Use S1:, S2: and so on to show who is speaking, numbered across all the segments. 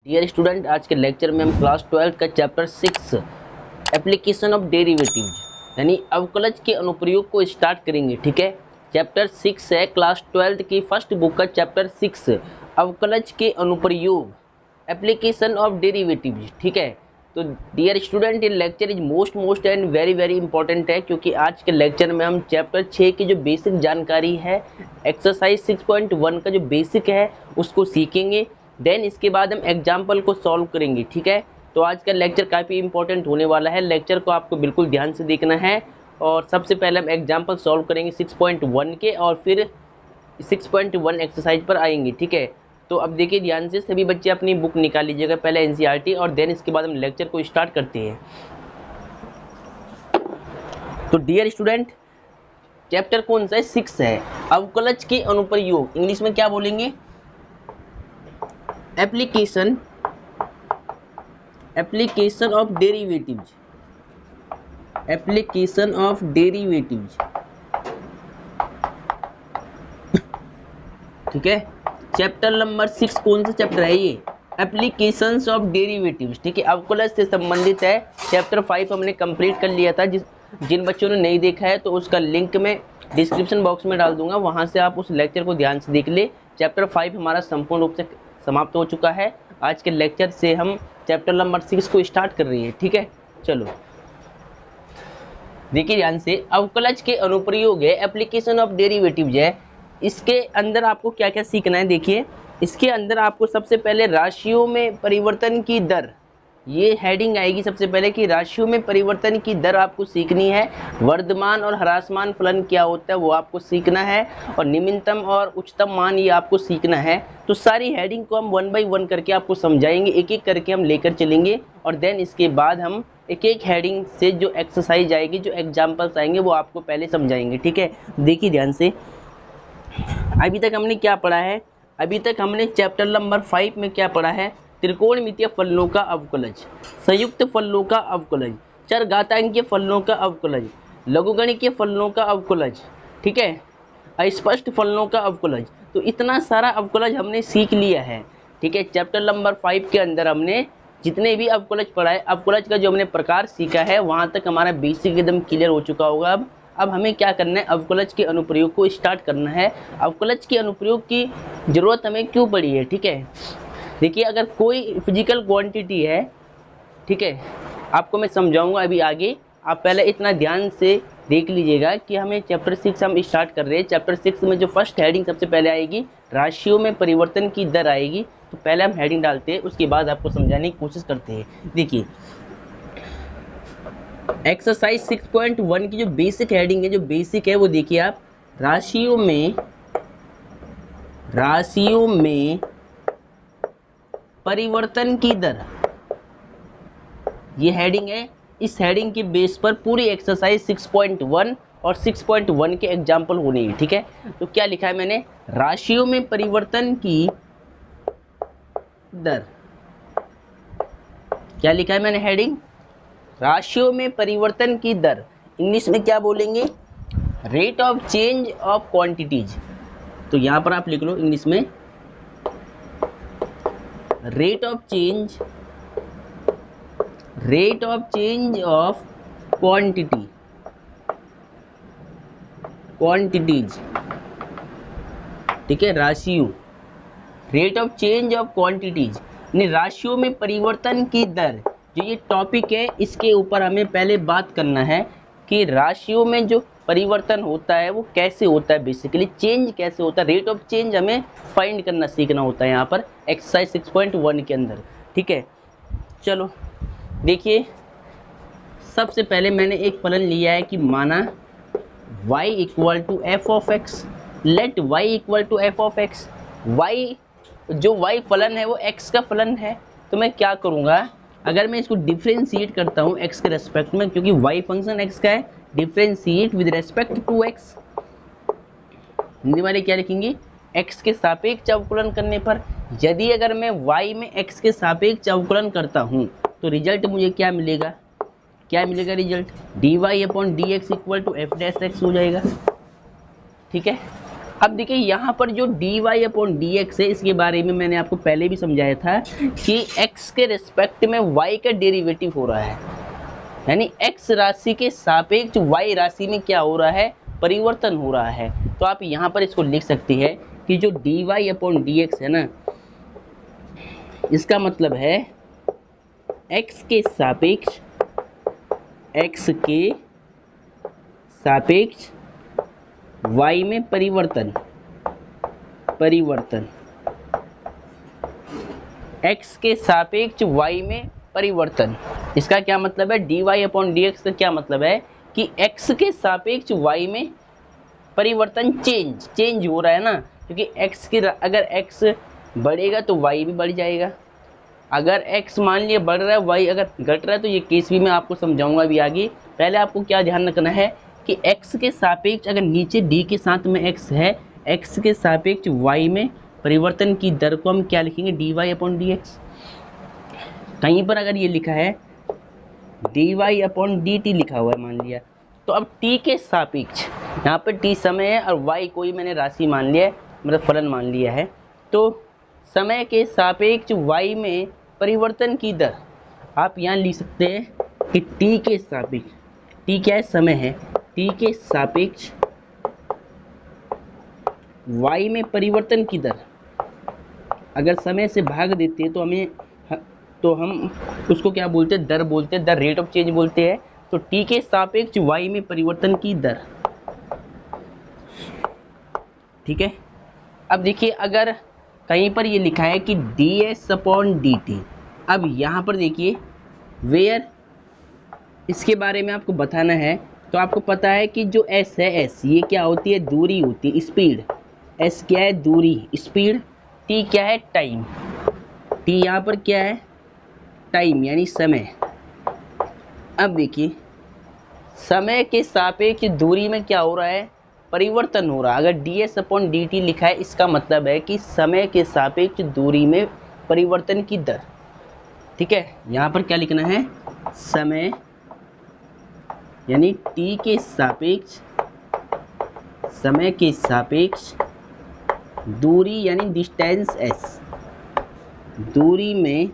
S1: Dear student, आज के lecture में हम क्लास 12 का चैप्टर 6 एप्लीकेशन ऑफ डेरिवेटिव्स यानी अवकलज के अनुप्रयोग को स्टार्ट करेंगे। ठीक है, चैप्टर 6 है क्लास 12 की फर्स्ट बुक का चैप्टर 6 अवकलज के अनुप्रयोग एप्लीकेशन ऑफ डेरिवेटिव्स। ठीक है, तो डियर स्टूडेंट ये lecture is most and very important है, क्योंकि आज के लेक्चर में हम चैप्टर 6 की जो बेसिक जानकारी है, एक्सरसाइज 6.1 का जो बेसिक है उसको सीखेंगे। देन इसके बाद हम एग्जाम्पल को सॉल्व करेंगे। ठीक है, तो आज का लेक्चर काफ़ी इंपॉर्टेंट होने वाला है। लेक्चर को आपको बिल्कुल ध्यान से देखना है और सबसे पहले हम एग्जाम्पल सॉल्व करेंगे 6.1 के और फिर 6.1 एक्सरसाइज पर आएंगे। ठीक है, तो अब देखिए ध्यान से, सभी बच्चे अपनी बुक निकाल लीजिएगा पहले एनसीईआरटी, और देन इसके बाद हम लेक्चर को स्टार्ट करते हैं। तो डियर स्टूडेंट, चैप्टर कौन सा है? 6 है, अवकलज के अनुप्रयोग। इंग्लिश में क्या बोलेंगे? Application of derivatives, application of derivatives. ठीक है, चैप्टर नंबर 6 कौन सा चैप्टर है? ये एप्लीकेशंस ऑफ डेरिवेटिव्स। ठीक है, अवकलज से संबंधित है। चैप्टर 5 हमने कंप्लीट कर लिया था। जिन बच्चों ने नहीं देखा है तो उसका लिंक मैं डिस्क्रिप्शन बॉक्स में डाल दूंगा, वहां से आप उस लेक्चर को ध्यान से देख ले। चैप्टर 5 हमारा संपूर्ण रूप से समाप्त हो चुका है। आज के लेक्चर से हम चैप्टर नंबर 6 को स्टार्ट कर रही है। ठीक है, चलो देखिए ध्यान से, अवकलज के अनुप्रयोग है, एप्लीकेशन ऑफ डेरिवेटिव्स है। इसके अंदर आपको क्या क्या सीखना है? देखिए, इसके अंदर आपको सबसे पहले राशियों में परिवर्तन की दर, ये हेडिंग आएगी सबसे पहले कि राशियों में परिवर्तन की दर आपको सीखनी है। वर्धमान और ह्रासमान फलन क्या होता है वो आपको सीखना है, और निम्नतम और उच्चतम मान ये आपको सीखना है। तो सारी हेडिंग को हम 1 बाय 1 करके आपको समझाएंगे, एक एक करके हम लेकर चलेंगे, और देन इसके बाद हम एक एक हेडिंग से जो एक्सरसाइज आएगी, जो एग्जाम्पल्स आएंगे वो आपको पहले समझाएंगे। ठीक है, देखिए ध्यान से, अभी तक हमने क्या पढ़ा है? अभी तक हमने चैप्टर नंबर 5 में क्या पढ़ा है? त्रिकोणमितीय फलनों का अवकलज, संयुक्त फलनों का अवकलज, चरघातांकीय फलनों का अवकलज, लघुगणकीय फलनों का अवकलज, ठीक है, अस्पष्ट फलनों का अवकलज। तो इतना सारा अवकलज हमने सीख लिया है। ठीक है, चैप्टर नंबर 5 के अंदर हमने जितने भी अवकलज पढ़ा है, अवकलज का जो हमने प्रकार सीखा है, वहाँ तक हमारा बेसिक एकदम क्लियर हो चुका होगा। अब हमें क्या करना है? अवकलज के अनुप्रयोग को स्टार्ट करना है। अवकलज के अनुप्रयोग की जरूरत हमें क्यों पड़ी है? ठीक है, देखिए, अगर कोई फिजिकल क्वांटिटी है, ठीक है, आपको मैं समझाऊंगा अभी आगे, आप पहले इतना ध्यान से देख लीजिएगा कि हमें चैप्टर 6 हम स्टार्ट कर रहे हैं। चैप्टर 6 में जो फर्स्ट हेडिंग सबसे पहले आएगी, राशियों में परिवर्तन की दर आएगी। तो पहले हम हेडिंग डालते हैं, उसके बाद आपको समझाने की कोशिश करते हैं। देखिए, एक्सरसाइज 6.1 की जो बेसिक हेडिंग है, जो बेसिक है वो देखिए आप, राशियों में परिवर्तन की दर, ये हेडिंग है। इस हेडिंग के बेस पर पूरी एक्सरसाइज 6.1 और 6.1 के एग्जाम्पल होने हैं। ठीक है, तो क्या लिखा है मैंने? राशियों में परिवर्तन की दर, क्या लिखा है मैंने हेडिंग? राशियों में परिवर्तन की दर। इंग्लिश में क्या बोलेंगे? Rate of change of quantities. तो यहां पर आप लिख लो इंग्लिश में, rate of change of quantities. ठीक है, राशियों, rate of change of quantities यानी राशियों में परिवर्तन की दर। जो ये टॉपिक है, इसके ऊपर हमें पहले बात करना है कि राशियों में जो परिवर्तन होता है वो कैसे होता है, बेसिकली चेंज कैसे होता है, रेट ऑफ चेंज हमें फाइंड करना सीखना होता है यहाँ पर एक्सरसाइज 6.1 के अंदर। ठीक है, चलो देखिए, सबसे पहले मैंने एक फलन लिया है कि माना y equal to f of x, let y equal to f of x. y, जो y फलन है वो x का फलन है। तो मैं क्या करूँगा? अगर मैं इसको डिफ्रेंशिएट करता हूँ x के रेस्पेक्ट में, क्योंकि y फंक्शन x का है, differentiate with respect to x, Hindi वाले क्या लिखेंगे? x के सापेक्ष अवकलन करने पर। यदि अगर मैं y में x के सापेक्ष अवकलन करता हूँ तो रिजल्ट मुझे क्या मिलेगा? क्या मिलेगा result? dy upon d x equal to f dash x हो जाएगा। ठीक है, अब देखिए यहाँ पर जो dy अपॉन dx है, इसके बारे में मैंने आपको पहले भी समझाया था कि x के रिस्पेक्ट में y का डेरिवेटिव हो रहा है, यानी x राशि के सापेक्ष y राशि में क्या हो रहा है, परिवर्तन हो रहा है। तो आप यहाँ पर इसको लिख सकते हैं कि जो dy अपॉन dx है ना, इसका मतलब है x के सापेक्ष y में परिवर्तन x के सापेक्ष y में परिवर्तन। इसका क्या मतलब है, dy अपॉन dx का क्या मतलब है कि x के सापेक्ष y में परिवर्तन, चेंज हो रहा है ना, क्योंकि x की अगर x बढ़ेगा तो y भी बढ़ जाएगा। अगर x मान लिया बढ़ रहा है, y अगर घट रहा है, तो ये केस भी मैं आपको समझाऊंगा अभी आगे। पहले आपको क्या ध्यान रखना है कि x के सापेक्ष, अगर नीचे d के साथ में x है, x के सापेक्ष y में परिवर्तन की दर को हम क्या लिखेंगे, dy अपॉन dx। कहीं पर अगर ये लिखा है dy अपॉन dt लिखा हुआ है मान लिया, तो अब t के सापेक्ष, यहाँ पर t समय है और y कोई मैंने राशि मान लिया है, मतलब फलन मान लिया है, तो समय के सापेक्ष y में परिवर्तन की दर आप यहाँ लिख सकते हैं कि t के सापेक्ष, t क्या है, समय है, t के सापेक्ष y में परिवर्तन की दर अगर समय से भाग देते हैं तो हम उसको क्या बोलते हैं, दर बोलते हैं, दर रेट ऑफ चेंज बोलते हैं। तो t के सापेक्ष y में परिवर्तन की दर, ठीक है। अब देखिए अगर कहीं पर ये लिखा है कि ds अपॉन dt, अब यहाँ पर देखिए वेयर, इसके बारे में आपको बताना है। तो आपको पता है कि जो s है, s ये क्या होती है, दूरी होती है, स्पीड। s क्या है, दूरी, स्पीड। t क्या है, टाइम। t यहाँ पर क्या है, टाइम यानी समय। अब देखिए समय के सापेक्ष दूरी में क्या हो रहा है, परिवर्तन हो रहा है। अगर ds अपॉन dt लिखा है, इसका मतलब है कि समय के सापेक्ष दूरी में परिवर्तन की दर, ठीक है। यहाँ पर क्या लिखना है, समय यानी t के सापेक्ष, समय के सापेक्ष दूरी यानी डिस्टेंस s, दूरी में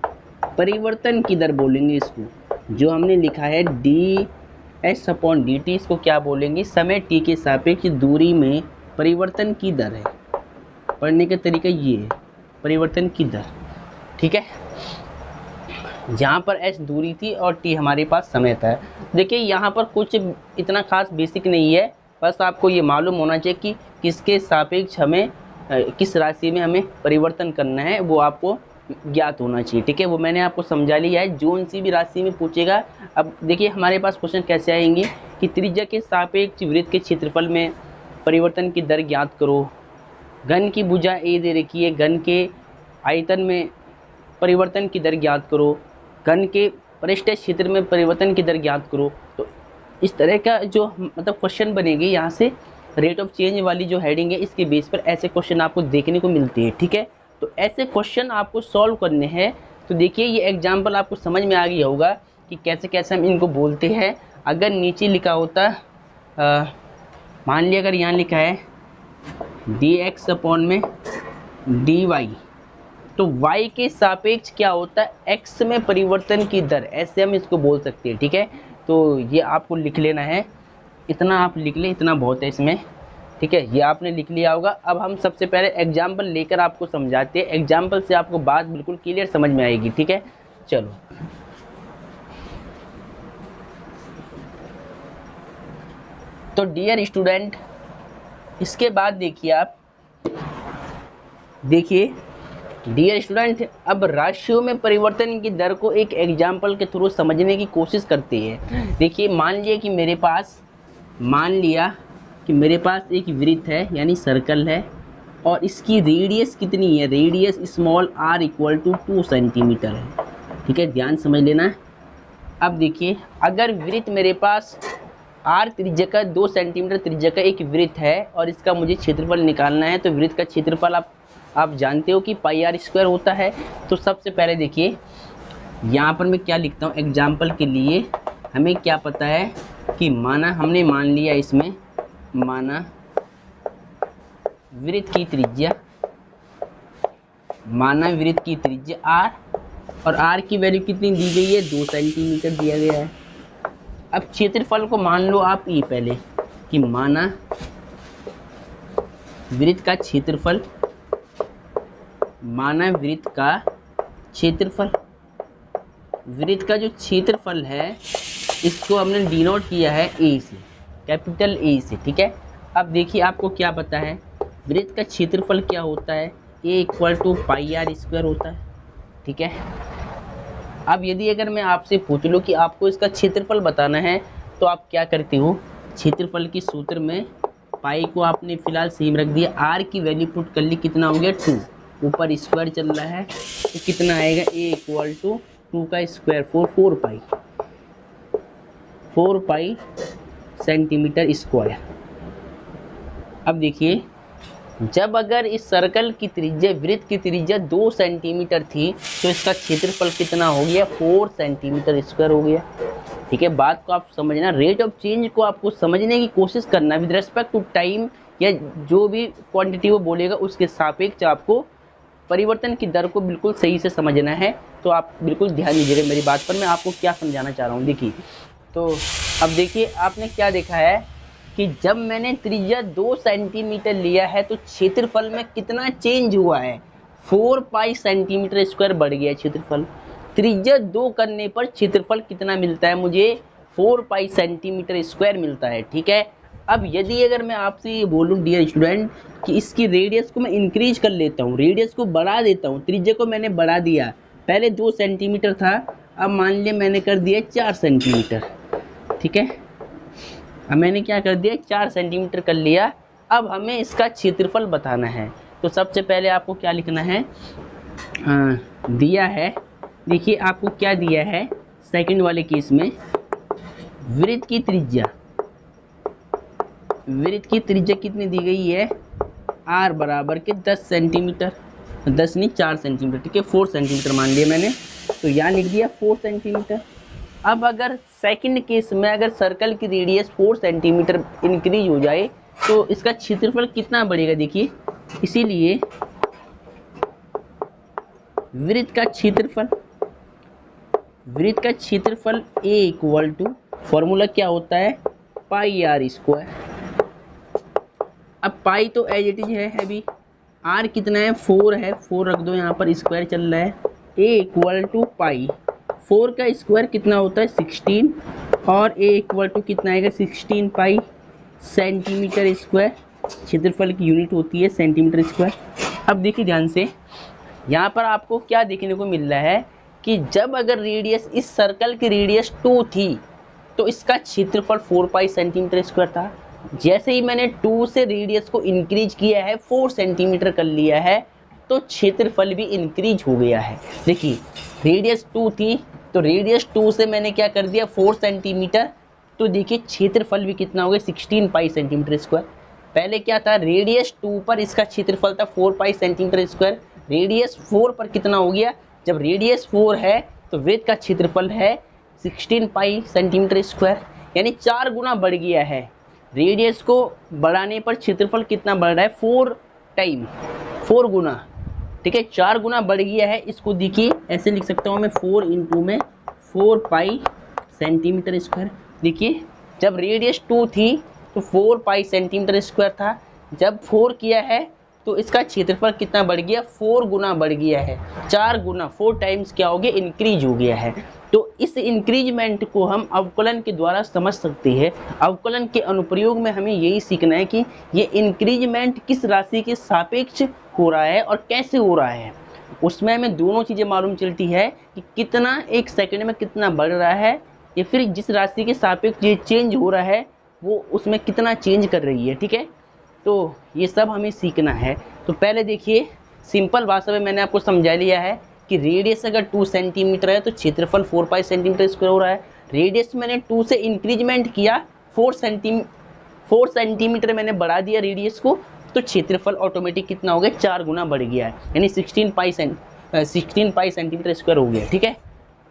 S1: परिवर्तन की दर बोलेंगे इसको। जो हमने लिखा है ds अपॉन dt, इसको क्या बोलेंगे, समय t के सापेक्ष दूरी में परिवर्तन की दर है। पढ़ने का तरीका ये है, परिवर्तन की दर, ठीक है। जहाँ पर s दूरी थी और t हमारे पास समय था। देखिए यहाँ पर कुछ इतना खास बेसिक नहीं है, बस आपको ये मालूम होना चाहिए कि किसके सापेक्ष हमें, किस राशि में हमें परिवर्तन करना है, वो आपको ज्ञात होना चाहिए, ठीक है। वो मैंने आपको समझा लिया है, जोन सी भी राशि में पूछेगा। अब देखिए हमारे पास क्वेश्चन कैसे आएंगे कि त्रिज्या के सापेक्ष वृत्त के क्षेत्रफल में परिवर्तन की दर ज्ञात करो, घन की भुजा a दे रखी है, घन के आयतन में परिवर्तन की दर ज्ञात करो, घन के पृष्ठीय क्षेत्र में परिवर्तन की दर ज्ञात करो। तो इस तरह का जो मतलब क्वेश्चन बनेगी, यहाँ से रेट ऑफ चेंज वाली जो हेडिंग है, इसके बेस पर ऐसे क्वेश्चन आपको देखने को मिलते हैं, ठीक है। तो ऐसे क्वेश्चन आपको सॉल्व करने हैं। तो देखिए ये एग्जाम्पल आपको समझ में आ गया होगा कि कैसे कैसे हम इनको बोलते हैं। अगर नीचे लिखा होता, मान लिया अगर यहाँ लिखा है dx अपॉन में dy, तो y के सापेक्ष क्या होता है, x में परिवर्तन की दर, ऐसे हम इसको बोल सकते हैं, ठीक है। तो ये आपको लिख लेना है, इतना आप लिख लें, इतना बहुत है इसमें, ठीक है। ये आपने लिख लिया होगा। अब हम सबसे पहले एग्जाम्पल लेकर आपको समझाते हैं, एग्जाम्पल से आपको बात बिल्कुल क्लियर समझ में आएगी, ठीक है। चलो तो डियर स्टूडेंट, इसके बाद देखिए आप, देखिए डियर स्टूडेंट, अब राशियों में परिवर्तन की दर को एक एग्जाम्पल के थ्रू समझने की कोशिश करते हैं। देखिए मान लिया कि मेरे पास एक वृत्त है यानी सर्कल है, और इसकी रेडियस कितनी है, radius small r equal to 2 centimetre है, ठीक है, ध्यान समझ लेना। अब देखिए अगर वृत्त मेरे पास r त्रिज्या का 2 सेंटीमीटर त्रिज्या का एक वृत्त है और इसका मुझे क्षेत्रफल निकालना है, तो वृत्त का क्षेत्रफल आप जानते हो कि पाई r स्क्वायर होता है। तो सबसे पहले देखिए यहाँ पर मैं क्या लिखता हूँ, एग्जाम्पल के लिए हमें क्या पता है कि हमने मान लिया, इसमें माना वृत्त की त्रिज्या, माना वृत्त की त्रिज्या r, और r की वैल्यू कितनी दी गई है, 2 सेंटीमीटर दिया गया है। अब क्षेत्रफल को मान लो आप ये पहले कि माना वृत्त का क्षेत्रफल, माना वृत्त का क्षेत्रफल, वृत्त का जो क्षेत्रफल है इसको हमने डिनोट किया है ए से, कैपिटल ए से, ठीक है। अब देखिए आपको क्या पता है, वृत्त का क्षेत्रफल क्या होता है, A equal to pi r square होता है, ठीक है। अब यदि अगर मैं आपसे पूछ लूँ कि आपको इसका क्षेत्रफल बताना है तो आप क्या करते हो, क्षेत्रफल के सूत्र में पाई को आपने फिलहाल सेम रख दिया, आर की वैल्यू पुट कर ली, कितना हो गया 2, ऊपर स्क्वायर चल रहा है तो कितना आएगा, ए इक्वल टू 2 का स्क्वायर 4 पाई सेंटीमीटर स्क्वायर। अब देखिए जब अगर इस सर्कल की त्रिज्या, वृत्त की त्रिज्या 2 सेंटीमीटर थी तो इसका क्षेत्रफल कितना हो गया, 4 सेंटीमीटर स्क्वायर हो गया, ठीक है। बात को आप समझना, रेट ऑफ चेंज को आपको समझने की कोशिश करना विद रेस्पेक्ट टू टाइम, या जो भी क्वांटिटी वो बोलेगा उसके सापेक्ष आपको परिवर्तन की दर को बिल्कुल सही से समझना है। तो आप बिल्कुल ध्यान दीजिएगा मेरी बात पर, मैं आपको क्या समझाना चाह रहा हूँ। देखिए तो अब देखिए आपने क्या देखा है कि जब मैंने त्रिज्या 2 सेंटीमीटर लिया है तो क्षेत्रफल में कितना चेंज हुआ है, 4 पाई सेंटीमीटर स्क्वायर बढ़ गया क्षेत्रफल। त्रिज्या 2 करने पर क्षेत्रफल कितना मिलता है मुझे, 4 पाई सेंटीमीटर स्क्वायर मिलता है, ठीक है। अब यदि अगर मैं आपसे ये बोलूँ डियर स्टूडेंट कि इसकी रेडियस को मैं इंक्रीज कर लेता हूँ, रेडियस को बढ़ा देता हूँ, त्रिज्या को मैंने बढ़ा दिया, पहले 2 सेंटीमीटर था, अब मान लिया मैंने कर दिया 4 सेंटीमीटर, ठीक है। अब मैंने क्या कर दिया, 4 सेंटीमीटर कर लिया। अब हमें इसका क्षेत्रफल बताना है तो सबसे पहले आपको क्या लिखना है, दिया है, देखिए आपको क्या दिया है सेकंड वाले केस में, वृत्त की त्रिज्या, वृत्त की त्रिज्या कितनी दी गई है, r बराबर के 10 सेंटीमीटर, 10 नहीं 4 सेंटीमीटर, ठीक है, 4 सेंटीमीटर मान लिया मैंने, तो यहाँ लिख दिया 4 सेंटीमीटर। अब अगर सेकंड केस में अगर सर्कल की रेडियस 4 सेंटीमीटर इंक्रीज हो जाए तो इसका क्षेत्रफल कितना बढ़ेगा, देखिए इसीलिए वृत्त का क्षेत्रफल, वृत्त का क्षेत्रफल a इक्वल टू, फॉर्मूला क्या होता है, पाई आर स्क्वायर। अब पाई तो एज इट इज है अभी, r कितना है 4 है, 4 रख दो यहाँ पर, स्क्वायर चल रहा है, a इक्वल टू पाई, 4 का स्क्वायर कितना होता है 16, और a इक्वल टू कितना आएगा 16 पाई सेंटीमीटर स्क्वायर, क्षेत्रफल की यूनिट होती है सेंटीमीटर स्क्वायर। अब देखिए ध्यान से, यहाँ पर आपको क्या देखने को मिल रहा है कि जब अगर रेडियस, इस सर्कल की रेडियस 2 थी तो इसका क्षेत्रफल 4 पाई सेंटीमीटर स्क्वायर था। जैसे ही मैंने 2 से रेडियस को इंक्रीज किया है, 4 सेंटीमीटर कर लिया है, तो क्षेत्रफल भी इंक्रीज हो गया है। देखिए रेडियस 2 थी तो रेडियस 2 से मैंने क्या कर दिया 4 सेंटीमीटर, तो देखिए क्षेत्रफल भी कितना हो गया 16 पाई सेंटीमीटर स्क्वायर। पहले क्या था, रेडियस 2 पर इसका क्षेत्रफल था 4 पाई सेंटीमीटर स्क्वायर, रेडियस 4 पर कितना हो गया, जब रेडियस 4 है तो वृत्त का क्षेत्रफल है 16 पाई सेंटीमीटर स्क्वायर, यानी 4 गुना बढ़ गया है। रेडियस को बढ़ाने पर क्षेत्रफल कितना बढ़ रहा है, 4 टाइम, 4 गुना, ठीक है, 4 गुना बढ़ गया है। इसको देखिए ऐसे लिख सकता हूँ मैं, 4 इंटू में 4 पाई सेंटीमीटर स्क्वायर। देखिए जब रेडियस 2 थी तो 4 पाई सेंटीमीटर स्क्वायर था, जब 4 किया है तो इसका क्षेत्रफल कितना बढ़ गया, 4 गुना बढ़ गया है, 4 गुना, 4 टाइम्स क्या हो गया, इंक्रीज हो गया है। तो इस इंक्रीजमेंट को हम अवकलन के द्वारा समझ सकते हैं। अवकलन के अनुप्रयोग में हमें यही सीखना है कि ये इंक्रीजमेंट किस राशि के सापेक्ष हो रहा है और कैसे हो रहा है। उसमें हमें दोनों चीज़ें मालूम चलती है कि कितना एक सेकंड में कितना बढ़ रहा है, या फिर जिस राशि के सापेक्ष ये चेंज हो रहा है वो उसमें कितना चेंज कर रही है, ठीक है। तो ये सब हमें सीखना है। तो पहले देखिए सिंपल भाषा में मैंने आपको समझा लिया है कि रेडियस अगर 2 सेंटीमीटर है तो क्षेत्रफल 4 पाई सेंटीमीटर स्क्वायर हो रहा है। रेडियस मैंने 2 से इंक्रीजमेंट किया, 4 सेंटीमीटर मैंने बढ़ा दिया रेडियस को, तो क्षेत्रफल ऑटोमेटिक कितना हो गया, 4 गुना बढ़ गया है, यानी 16 पाई सेंटीमीटर स्क्वायर हो गया, ठीक है।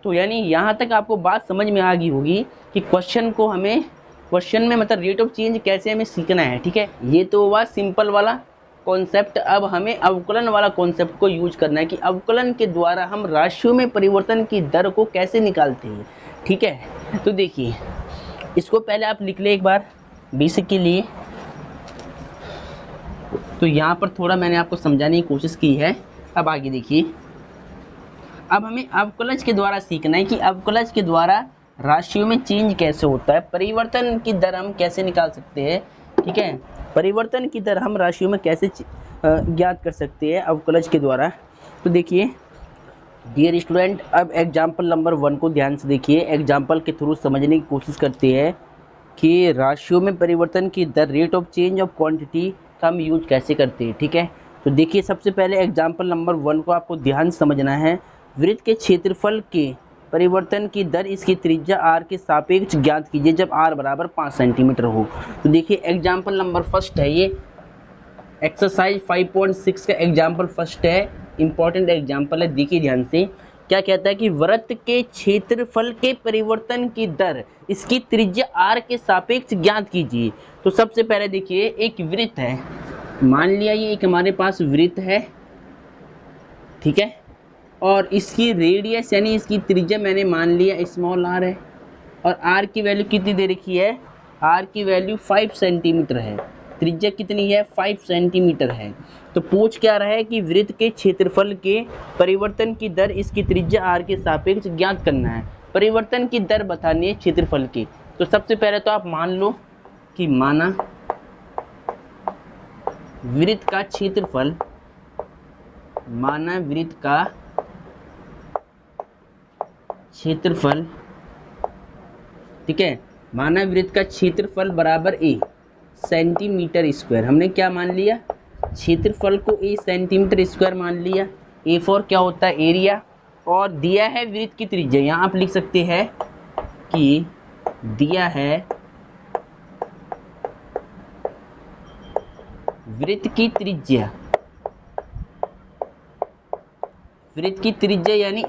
S1: तो यानी यहाँ तक आपको बात समझ में आ गई होगी कि क्वेश्चन में मतलब रेट ऑफ चेंज कैसे हमें सीखना है, ठीक है। ये तो हुआ सिंपल वाला कॉन्सेप्ट, अब हमें अवकलन वाला कॉन्सेप्ट को यूज करना है कि अवकलन के द्वारा हम राशियों में परिवर्तन की दर को कैसे निकालते हैं। ठीक है, तो देखिए इसको पहले आप लिख ले एक बार बेसिक के लिए। तो यहाँ पर थोड़ा मैंने आपको समझाने की कोशिश की है। अब आगे देखिए, अब हमें अवकलज के द्वारा सीखना है कि अवकलज के द्वारा राशियों में चेंज कैसे होता है, परिवर्तन की दर हम कैसे निकाल सकते हैं। ठीक है, परिवर्तन की दर हम राशियों में कैसे ज्ञात कर सकते हैं अवकलज के द्वारा। तो देखिए डियर स्टूडेंट, अब एग्जाम्पल नंबर 1 को ध्यान से देखिए। एग्जाम्पल के थ्रू समझने की कोशिश करते हैं कि राशियों में परिवर्तन की दर, rate of change of quantity का हम यूज कैसे करते हैं। ठीक है, तो देखिए सबसे पहले एग्जाम्पल नंबर 1 को आपको ध्यान से समझना है। वृत्त के क्षेत्रफल के परिवर्तन की दर इसकी त्रिज्या r के सापेक्ष ज्ञात कीजिए जब r बराबर 5 सेंटीमीटर हो। तो देखिए एग्जाम्पल नंबर फर्स्ट है, ये एक्सरसाइज 5.6 का एग्जाम्पल फर्स्ट है, इंपॉर्टेंट एग्जाम्पल है। देखिए ध्यान से क्या कहता है कि वृत्त के क्षेत्रफल के परिवर्तन की दर इसकी त्रिज्या r के सापेक्ष ज्ञात कीजिए। तो सबसे पहले देखिए एक वृत्त है, मान लिया ये एक हमारे पास वृत्त है। ठीक है, और इसकी रेडियस यानी इसकी त्रिज्या मैंने मान लिया स्मॉल r है, और r की वैल्यू कितनी दे रखी है, r की वैल्यू 5 सेंटीमीटर है, त्रिज्या कितनी है 5 सेंटीमीटर है। तो पूछ क्या रहा है कि वृत्त के क्षेत्रफल के परिवर्तन की दर इसकी त्रिज्या r के सापेक्ष ज्ञात करना है, परिवर्तन की दर बतानी है क्षेत्रफल की। तो सबसे पहले तो आप मान लो कि माना वृत्त का क्षेत्रफल, माना वृत्त का क्षेत्रफल, ठीक है, माना वृत्त का क्षेत्रफल बराबर a सेंटीमीटर स्क्वायर। हमने क्या मान लिया, क्षेत्रफल को a सेंटीमीटर स्क्वायर मान लिया। a फॉर क्या होता है एरिया, और दिया है वृत्त की त्रिज्या। यहाँ आप लिख सकते हैं कि दिया है वृत्त की त्रिज्या, वृत्त की त्रिज्या यानी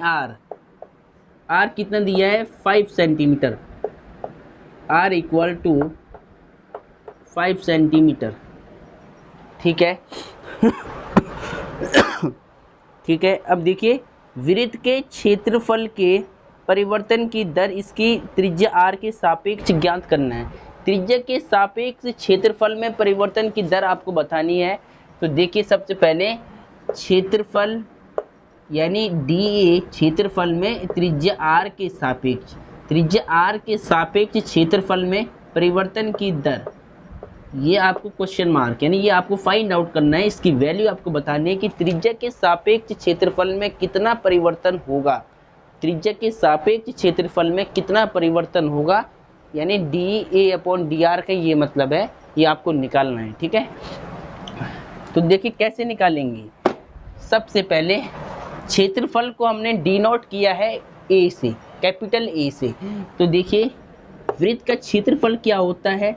S1: r कितना दिया है 5 centimetre, r equal to 5 centimetre. ठीक है ठीक है, अब देखिए वृत्त के क्षेत्रफल के परिवर्तन की दर इसकी त्रिज्या r के सापेक्ष ज्ञात करना है। त्रिज्या के सापेक्ष क्षेत्रफल में परिवर्तन की दर आपको बतानी है। तो देखिए सबसे पहले क्षेत्रफल यानी dA, क्षेत्रफल में त्रिज्या r के सापेक्ष, त्रिज्या r के सापेक्ष क्षेत्रफल में परिवर्तन की दर, ये आपको क्वेश्चन मार्क यानी ये आपको फाइंड आउट करना है, इसकी वैल्यू आपको बतानी है कि त्रिज्या के सापेक्ष क्षेत्रफल में कितना परिवर्तन होगा, त्रिज्या के सापेक्ष क्षेत्रफल में कितना परिवर्तन होगा, यानी dA/dr का ये मतलब है, ये आपको निकालना है। ठीक है, तो देखिए कैसे निकालेंगे। सबसे पहले क्षेत्रफल को हमने डिनोट किया है a से, कैपिटल A से। तो देखिए वृत्त का क्षेत्रफल क्या होता है,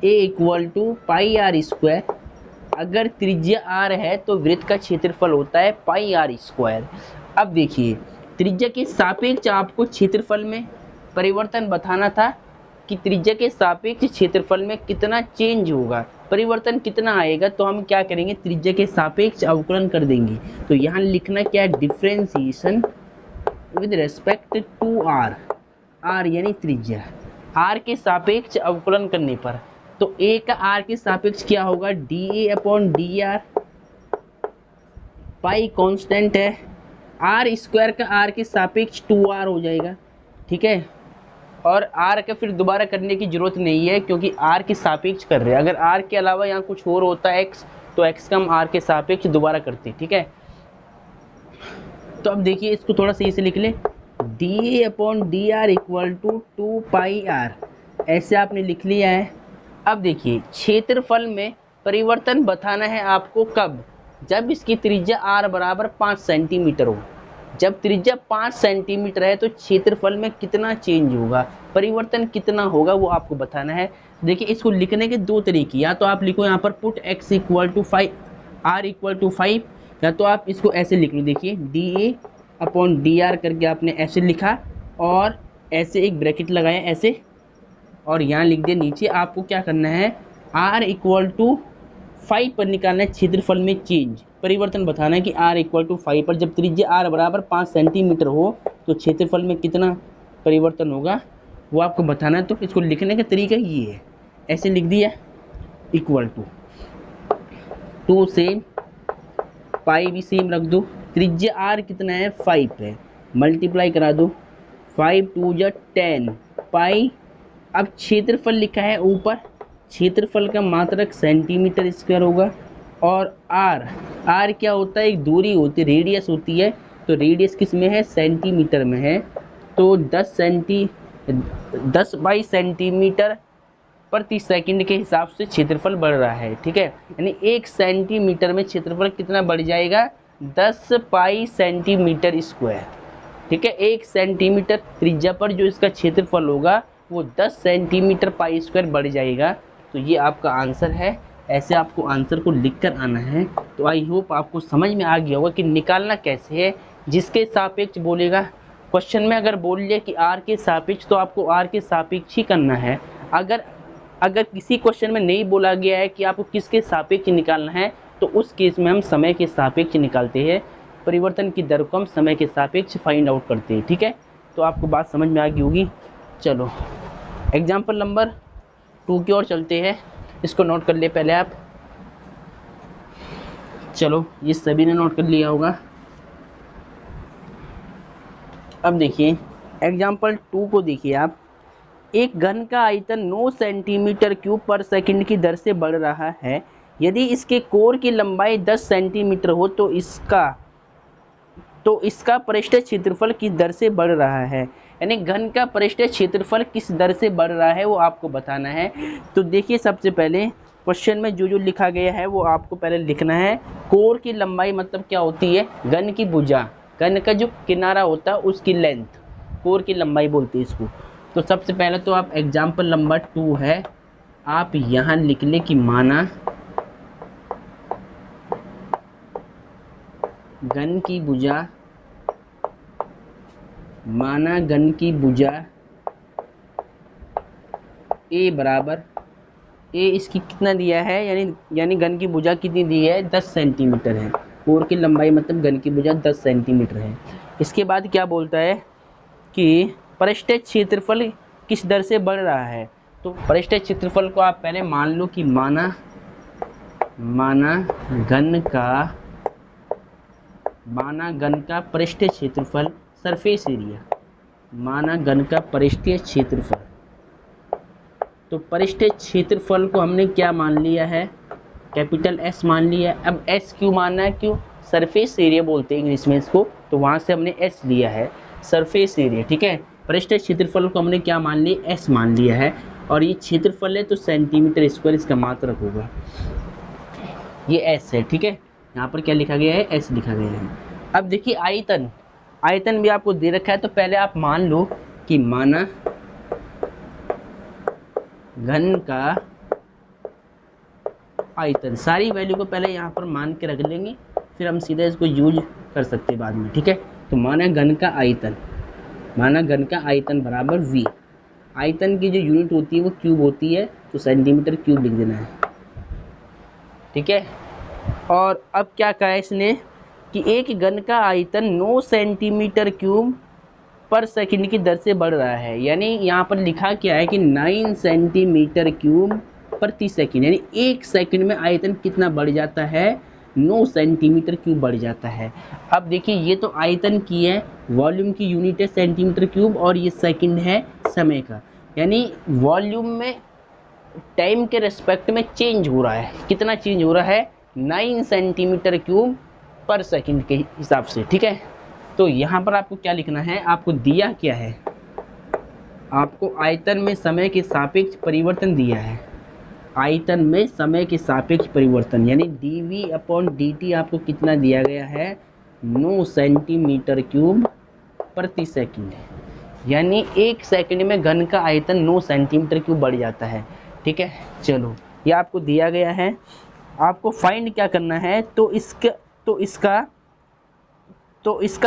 S1: a equal to pi r square. अगर त्रिज्या r है तो वृत्त का क्षेत्रफल होता है पाई r स्क्वायर। अब देखिए त्रिज्या के सापेक्ष आपको क्षेत्रफल में परिवर्तन बताना था कि त्रिज्या के सापेक्ष क्षेत्रफल में कितना चेंज होगा, परिवर्तन कितना आएगा। तो हम क्या करेंगे, त्रिज्या के सापेक्ष अवकलन कर देंगे। तो यहाँ लिखना क्या है, differentiation with respect to r, r यानी त्रिज्या, r के सापेक्ष अवकलन करने पर। तो a का r के सापेक्ष क्या होगा, dA/dr, पाई कांस्टेंट है, r स्क्वायर का r के सापेक्ष 2r हो जाएगा। ठीक है, और r का फिर दोबारा करने की जरूरत नहीं है क्योंकि r के सापेक्ष कर रहे हैं। अगर r के अलावा यहाँ कुछ और होता है x, तो x का हम r के सापेक्ष दोबारा करते हैं। ठीक है, तो अब देखिए इसको थोड़ा सही से लिख ले, dA/dr equal to 2 pi r, ऐसे आपने लिख लिया है। अब देखिए क्षेत्रफल में परिवर्तन बताना है आपको कब, जब इसकी त्रिज्या r बराबर 5 सेंटीमीटर हो। जब त्रिज्या 5 सेंटीमीटर है तो क्षेत्रफल में कितना चेंज होगा, परिवर्तन कितना होगा, वो आपको बताना है। देखिए इसको लिखने के दो तरीके, या तो आप लिखो यहाँ पर put x equal to 5, r equal to 5, या तो आप इसको ऐसे लिख लो। देखिए dA/dr करके आपने ऐसे लिखा और ऐसे एक ब्रैकेट लगाया ऐसे, और यहाँ लिख दिया। नीचे आपको क्या करना है, r इक्वल टू 5 पर निकालना है क्षेत्रफल में चेंज, परिवर्तन बताना है कि r इक्वल टू 5 पर जब त्रिज्या r बराबर 5 सेंटीमीटर हो तो क्षेत्रफल में कितना परिवर्तन होगा वो आपको बताना है। तो इसको लिखने का तरीका ये है, ऐसे लिख दिया इक्वल टू 2 सेम पाई भी सेम रख दो, त्रिज्या r कितना है 5 है, मल्टीप्लाई करा दो 5 2 जा 10 पाई। अब क्षेत्रफल लिखा है ऊपर, क्षेत्रफल का मात्रक सेंटीमीटर स्क्वायर होगा और r क्या होता है, एक दूरी होती है, रेडियस होती है, तो रेडियस किस में है सेंटीमीटर में है, तो 10 बाई सेंटीमीटर प्रति सेकंड के हिसाब से क्षेत्रफल बढ़ रहा है। ठीक है, यानी 1 सेंटीमीटर में क्षेत्रफल कितना बढ़ जाएगा 10 पाई सेंटीमीटर स्क्वायर। ठीक है, 1 सेंटीमीटर त्रिज्या पर जो इसका क्षेत्रफल होगा वो 10 सेंटीमीटर पाई स्क्वायर बढ़ जाएगा। तो ये आपका आंसर है, ऐसे आपको आंसर को लिख कर आना है। तो आई होप आपको समझ में आ गया होगा कि निकालना कैसे है, जिसके सापेक्ष बोलेगा। क्वेश्चन में अगर बोल लिया कि r के सापेक्ष तो आपको r के सापेक्ष ही करना है। अगर किसी क्वेश्चन में नहीं बोला गया है कि आपको किसके सापेक्ष निकालना है तो उस केस में हम समय के सापेक्ष निकालते हैं, परिवर्तन की दर को हम समय के सापेक्ष फाइंड आउट करते हैं। ठीक है, तो आपको बात समझ में आ गई होगी। चलो एग्जाम्पल नंबर 2 की ओर चलते हैं, इसको नोट कर ले पहले आप। चलो ये सभी ने नोट कर लिया होगा। अब देखिए एग्जाम्पल 2 को देखिए आप, एक घन का आयतन 9 सेंटीमीटर क्यूब पर सेकंड की दर से बढ़ रहा है। यदि इसके कोर की लंबाई 10 सेंटीमीटर हो तो इसका पृष्ठीय क्षेत्रफल किस दर से बढ़ रहा है। यानी घन का पृष्ठीय क्षेत्रफल किस दर से बढ़ रहा है वो आपको बताना है। तो देखिए सबसे पहले क्वेश्चन में जो लिखा गया है वो आपको पहले लिखना है। कोर की लंबाई मतलब क्या होती है, घन की भुजा, घन का जो किनारा होता है उसकी लेंथ, कोर की लंबाई बोलते हैं इसको। तो सबसे पहले तो आप एग्जाम्पल नंबर 2 है, आप यहाँ लिख ले कि माना घन की भुजा, माना घन की भुजा ए बराबर ए, इसकी कितना दिया है, यानी घन की भुजा कितनी दी है 10 सेंटीमीटर है। कोर की लंबाई मतलब घन की भुजा 10 सेंटीमीटर है। इसके बाद क्या बोलता है कि पृष्ठीय क्षेत्रफल किस दर से बढ़ रहा है। तो पृष्ठीय क्षेत्रफल को आप पहले मान लो कि माना घन का पृष्ठीय क्षेत्रफल सरफेस एरिया, माना घन का पृष्ठीय क्षेत्रफल। तो पृष्ठीय क्षेत्रफल को हमने क्या मान लिया है, कैपिटल S मान लिया है। अब S क्यों मानना है, क्यों, सरफेस एरिया बोलते हैं इंग्लिश में इसको, तो वहाँ से हमने S लिया है, सरफेस एरिया। ठीक है, पृष्ठीय क्षेत्रफल को हमने क्या मान लिया, S मान लिया है, और ये क्षेत्रफल है तो सेंटीमीटर स्क्वायर इसका मात्रक होगा, ये S है। ठीक है, यहाँ पर क्या लिखा गया है, S लिखा गया है। अब देखिए आयतन भी आपको दे रखा है, तो पहले आप मान लो कि माना घन का आयतन, सारी वैल्यू को पहले यहाँ पर मान के रख लेंगे, फिर हम सीधा इसको यूज कर सकते हैं बाद में। ठीक है, तो माना घन का आयतन बराबर V, आयतन की जो यूनिट होती है वो क्यूब होती है, तो सेंटीमीटर क्यूब लिख देना है। ठीक है, और अब क्या कहा है इसने कि एक घन का आयतन 9 सेंटीमीटर क्यूब पर सेकंड की दर से बढ़ रहा है। यानी यहाँ पर लिखा क्या है कि 9 सेंटीमीटर क्यूब प्रति सेकंड, यानी 1 सेकंड में आयतन कितना बढ़ जाता है, 9 सेंटीमीटर क्यूब बढ़ जाता है। अब देखिए ये तो आयतन की है, वॉल्यूम की यूनिट है सेंटीमीटर क्यूब, और ये सेकंड है समय का, यानी वॉल्यूम में टाइम के रेस्पेक्ट में चेंज हो रहा है। कितना चेंज हो रहा है, 9 सेंटीमीटर क्यूब पर सेकंड के हिसाब से। ठीक है, तो यहाँ पर आपको क्या लिखना है, आपको दिया क्या है, आपको आयतन में समय के सापेक्ष परिवर्तन दिया है, आयतन में समय के सापेक्ष परिवर्तन, यानी dv/dt आपको कितना दिया गया है, 9 सेंटीमीटर क्यूब प्रति सेकंड, यानी 1 सेकंड में घन का आयतन 9 सेंटीमीटर क्यूब बढ़ जाता है। ठीक है, चलो ये आपको दिया गया है, आपको फाइंड क्या करना है, तो इसका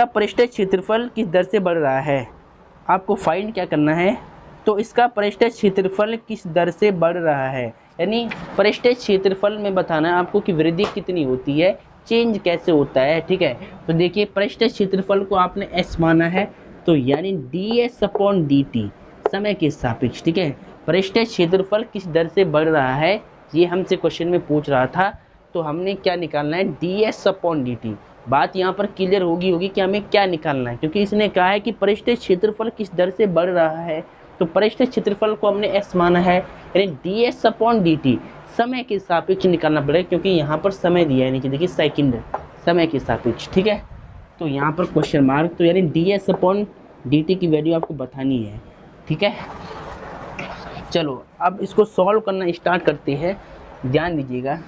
S1: पृष्ठीय क्षेत्रफल किस दर से बढ़ रहा है, आपको फाइंड क्या करना है, तो इसका पृष्ठीय क्षेत्रफल किस दर से बढ़ रहा है, यानी पृष्ठीय क्षेत्रफल में बताना है आपको कि वृद्धि कितनी होती है, चेंज कैसे होता है। ठीक है, तो देखिए पृष्ठीय क्षेत्रफल को आपने s माना है, तो यानी ds/dt समय के सापेक्ष। ठीक है, पृष्ठीय क्षेत्रफल किस दर से बढ़ रहा है ये हमसे क्वेश्चन में पूछ रहा था, तो हमने क्या निकालना है, ds/dt। बात यहाँ पर क्लियर होगी कि हमें क्या निकालना है, क्योंकि इसने कहा है कि पृष्ठीय क्षेत्रफल किस दर से बढ़ रहा है, तो पृष्ठीय क्षेत्रफल को हमने s माना है, यानी ds/dt समय के सापेक्ष निकालना पड़ेगा, क्योंकि यहाँ पर समय दिया है नीचे देखिए सेकंड समय के सापेक्ष। ठीक है, तो यहाँ पर क्वेश्चन मार्क, तो यानी ds/dt की वैल्यू आपको बतानी है। ठीक है, चलो अब इसको सॉल्व करना स्टार्ट करते हैं, ध्यान दीजिएगा।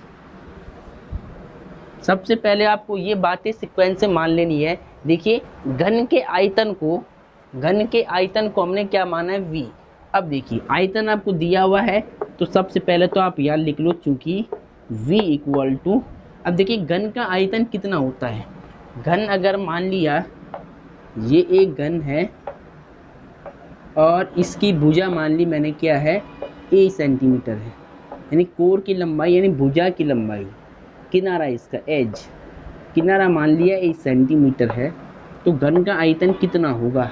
S1: सबसे पहले आपको ये बातें सीक्वेंस से मान लेनी है। देखिए घन के आयतन को हमने क्या माना है, v। अब देखिए आयतन आपको दिया हुआ है, तो सबसे पहले तो आप याद लिख लो, चूंकि v इक्वल टू, अब देखिए घन का आयतन कितना होता है, घन अगर मान लिया ये एक घन है और इसकी भुजा मान ली मैंने क्या है, a सेंटीमीटर है, यानी कोर की लंबाई यानी भुजा की लंबाई, किनारा इसका एज, किनारा मान लिया 1 सेंटीमीटर है, तो घन का आयतन कितना होगा,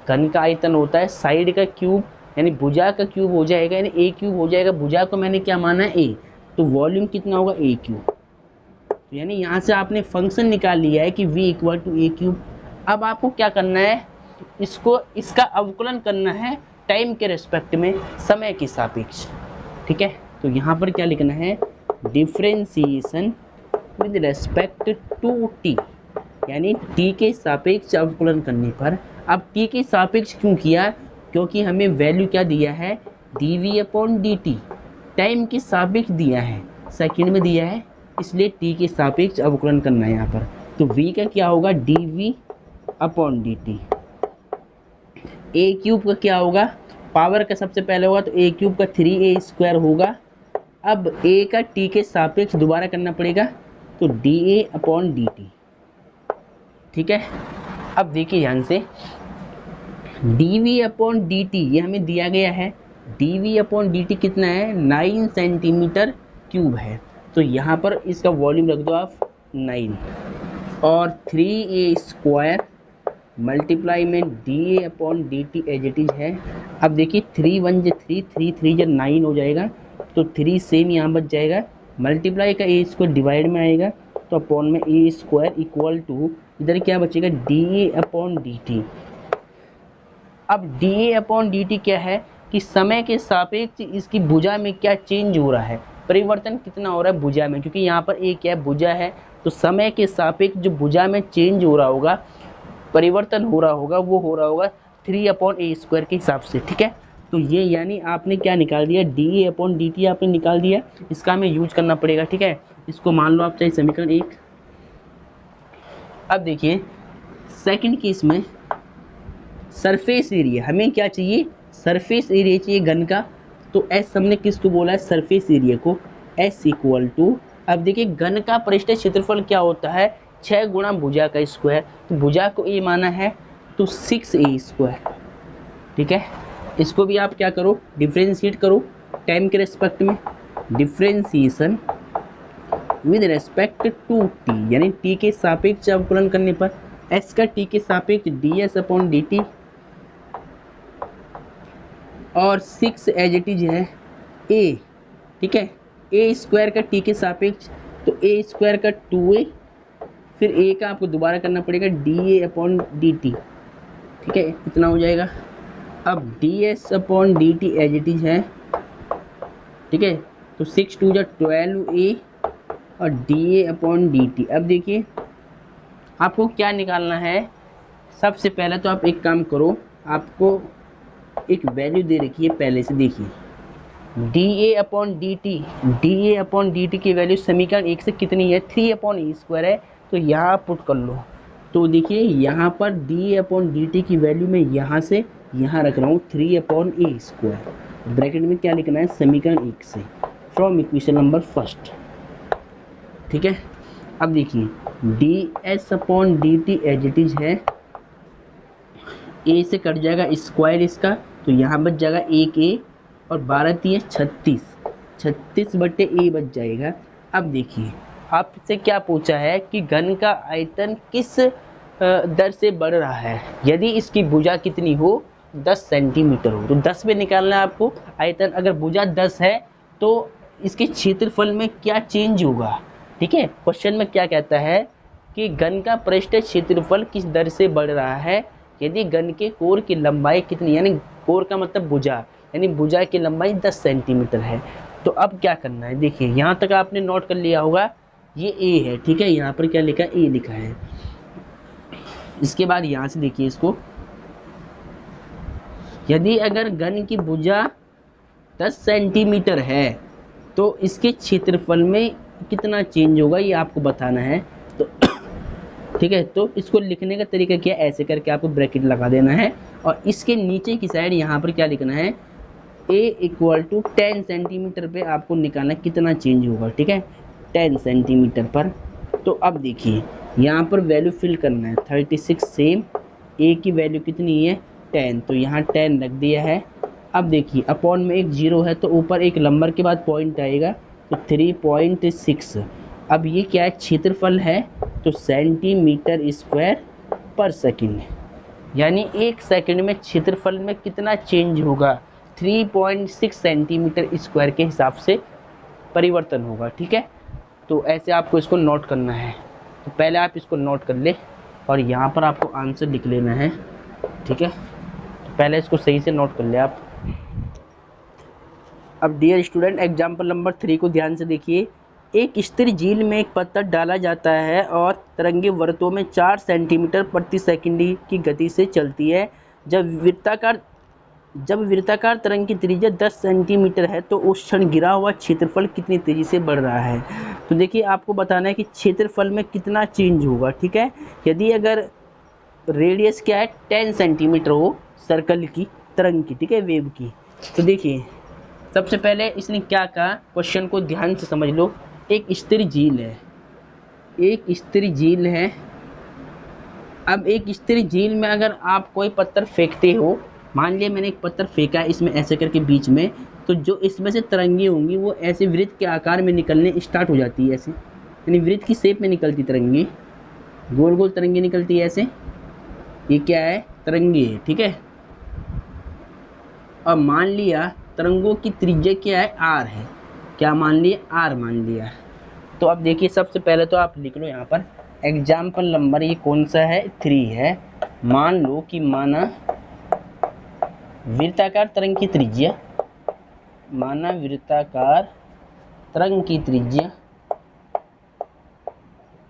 S1: घन का आयतन होता है साइड का क्यूब, यानी भुजा का क्यूब हो जाएगा, यानी a क्यूब हो जाएगा, भुजा को मैंने क्या माना है a, तो वॉल्यूम कितना होगा a क्यूब। तो यानी यहाँ से आपने फंक्शन निकाल लिया है कि v equal to a cube. अब आपको क्या करना है, इसका अवकलन करना है टाइम के रेस्पेक्ट में, समय के सापेक्ष। ठीक है, तो यहाँ पर क्या लिखना है, differentiation with respect to t, यानी टी के सापेक्ष अवकलन करने पर। अब टी के सापेक्ष क्यों किया, क्योंकि हमें वैल्यू क्या दिया है, dv/dt, टाइम के सापेक्ष दिया है, सेकंड में दिया है, इसलिए टी के सापेक्ष अवकलन करना है यहाँ पर। तो v का क्या होगा, dv/dt। a क्यूब का क्या होगा, पावर का सबसे पहले होगा तो a क्यूब का 3a² होगा। अब a का t के सापेक्ष दोबारा करना पड़ेगा, तो dA/dt। ठीक है, अब देखिए ध्यान से, dv/dt ये हमें दिया गया है, dv/dt कितना है, 9 सेंटीमीटर क्यूब है, तो यहाँ पर इसका वॉल्यूम रख दो आप 9, और 3a² मल्टीप्लाई में dA/dt एज इट इज है। अब देखिए 3 1 जे 3, 3 3 जे 9 हो जाएगा, तो 3 सेम यहाँ बच जाएगा, मल्टीप्लाई का a² डिवाइड में आएगा, तो अपॉन में a² इक्वल टू, इधर क्या बचेगा, dA/dt। अब dA/dt क्या है कि समय के सापेक्ष इसकी भुजा में क्या चेंज हो रहा है, परिवर्तन कितना हो रहा है भुजा में, क्योंकि यहाँ पर एक क्या है, भुजा है, तो समय के सापेक्ष जो भुजा में चेंज हो रहा होगा, परिवर्तन हो रहा होगा, वो हो रहा होगा 3/a² के हिसाब से। ठीक है, तो ये यानी आपने क्या निकाल दिया, dA/dt आपने निकाल दिया, इसका हमें यूज करना पड़ेगा। ठीक है, इसको मान लो आप चाहे समीकरण 1। अब देखिए सेकंड केस में सरफेस एरिया, हमें क्या चाहिए, सरफेस एरिया चाहिए घन का, तो s हमने किसको बोला है, सरफेस एरिया को, s इक्वल टू, अब देखिए घन का पृष्ठीय क्षेत्रफल क्या होता है, 6 गुणा भुजा का स्क्वायर, तो भुजा को a माना है, तो 6a²। ठीक है, इसको भी आप क्या करो, डिफ्रेंशिएट करो टाइम के रेस्पेक्ट में, differentiation with respect to t, यानी टी के सापेक्ष अवकलन करने पर s का टी के सापेक्ष ds/dt, और 6 एज इट इज है a। ठीक है, a² का टी के सापेक्ष, तो a² का 2a, फिर a का आपको दोबारा करना पड़ेगा dA/dt। ठीक है, इतना हो जाएगा। अब ds/dt एज इट इज है। ठीक है, तो 6 2 12a और dA/dt। अब देखिए आपको क्या निकालना है, सबसे पहले तो आप एक काम करो, आपको एक वैल्यू दे रखी है पहले से, देखिए dA/dt की वैल्यू समीकरण 1 से कितनी है, 3a² है, तो यहाँ पुट कर लो। तो देखिए यहाँ पर dA/dt की वैल्यू मैं यहाँ से यहाँ रख रहा हूँ 3a², ब्रैकेट में क्या लिखना है, समीकरण 1 से, फ्रॉम इक्वेशन नंबर फर्स्ट। ठीक है, अब देखिए ds/dt एज इट इज है, a से कट जाएगा स्क्वायर इसका, तो यहाँ बच जाएगा 1a और 12 3 36, 36/a बच जाएगा। अब देखिए आपसे क्या पूछा है कि घन का आयतन किस दर से बढ़ रहा है। यदि इसकी भुजा कितनी हो, 10 सेंटीमीटर हो, तो 10 में निकालना है आपको आयतन। अगर भुजा 10 है तो इसके क्षेत्रफल में क्या चेंज होगा। ठीक है, क्वेश्चन में क्या कहता है कि घन का पृष्ठीय क्षेत्रफल किस दर से बढ़ रहा है यदि घन के कोर की लंबाई कितनी, यानी कोर का मतलब भुजा, यानी भुजा की लंबाई 10 सेंटीमीटर है। तो अब क्या करना है, देखिए यहाँ तक आपने नोट कर लिया होगा, ये ए है। ठीक है, यहाँ पर क्या लिखा है, ए लिखा है। इसके बाद यहाँ से देखिए इसको, यदि अगर घन की भुजा 10 सेंटीमीटर है तो इसके क्षेत्रफल में कितना चेंज होगा, ये आपको बताना है। तो ठीक है, तो इसको लिखने का तरीका क्या है, ऐसे करके आपको ब्रैकेट लगा देना है और इसके नीचे की साइड यहाँ पर क्या लिखना है, a = 10 सेंटीमीटर पे आपको निकालना है कितना चेंज होगा। ठीक है, 10 सेंटीमीटर पर। तो अब देखिए यहाँ पर वैल्यू फिल करना है, 36 सेम, a की वैल्यू कितनी है, 10, तो यहाँ 10 रख दिया है। अब देखिए अपॉन में एक जीरो है तो ऊपर एक नंबर के बाद पॉइंट आएगा, तो 3.6। अब ये क्या है, क्षेत्रफल है, तो सेंटीमीटर स्क्वायर पर सेकंड, यानी एक सेकंड में क्षेत्रफल में कितना चेंज होगा, 3.6 सेंटीमीटर स्क्वायर के हिसाब से परिवर्तन होगा। ठीक है, तो ऐसे आपको इसको नोट करना है। तो पहले आप इसको नोट कर ले और यहाँ पर आपको आंसर लिख लेना है। ठीक है, तो पहले इसको सही से नोट कर ले आप। अब डियर स्टूडेंट, एग्जाम्पल नंबर 3 को ध्यान से देखिए। एक स्थिर झील में एक पत्थर डाला जाता है और तरंगे वृत्तों में 4 सेंटीमीटर प्रति सेकंड की गति से चलती है। जब वृत्ताकार तरंग की त्रिज्या 10 सेंटीमीटर है तो उस क्षण गिरा हुआ क्षेत्रफल कितनी तेजी से बढ़ रहा है। तो देखिए आपको बताना है कि क्षेत्रफल में कितना चेंज होगा। ठीक है, यदि अगर रेडियस क्या है, 10 सेंटीमीटर हो सर्कल की, तरंग की, ठीक है, वेव की, तो देखिए सबसे पहले इसने क्या कहा, क्वेश्चन को ध्यान से समझ लो। एक स्थिर झील है, एक स्थिर झील है। अब एक स्थिर झील में अगर आप कोई पत्थर फेंकते हो, मान लिया मैंने एक पत्थर फेंका है इसमें ऐसे करके बीच में, तो जो इसमें से तरंगे होंगी वो ऐसे वृत्त के आकार में निकलने स्टार्ट हो जाती है, ऐसे, यानी वृत्त की शेप में निकलती तरंगे, गोल गोल तरंगे निकलती है ऐसे। ये क्या है, तरंगे है। ठीक है, अब मान लिया तरंगों की त्रिज्या क्या है, आर है। क्या मान लिया, आर मान लिया। तो अब देखिए सबसे पहले तो आप लिख लो यहाँ पर एग्जाम्पल नंबर, ये कौन सा है, 3 है। मान लो कि माना वृत्ताकार तरंग की त्रिज्या, माना वृत्ताकार तरंग की त्रिज्या,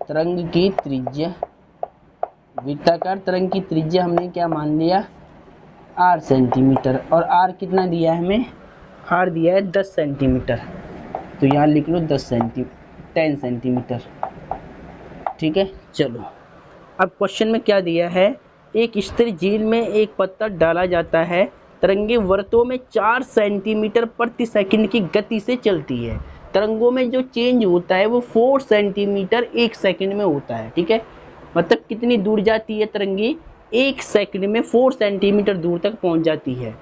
S1: तरंग की त्रिज्या, वृत्ताकार तरंग की त्रिज्या हमने क्या मान लिया, आर सेंटीमीटर, और आर कितना दिया है हमें, आर दिया है 10 सेंटीमीटर, तो यहाँ लिख लो 10 सेंटीमीटर। ठीक है, चलो अब क्वेश्चन में क्या दिया है, एक स्थिर झील में एक पत्थर डाला जाता है, तरंगे वृत्तों में 4 सेंटीमीटर प्रति सेकंड की गति से चलती है। तरंगों में जो चेंज होता है वो 4 सेंटीमीटर एक सेकंड में होता है। ठीक है, मतलब कितनी दूर जाती है तरंगे, एक सेकंड में 4 सेंटीमीटर दूर तक पहुंच जाती है।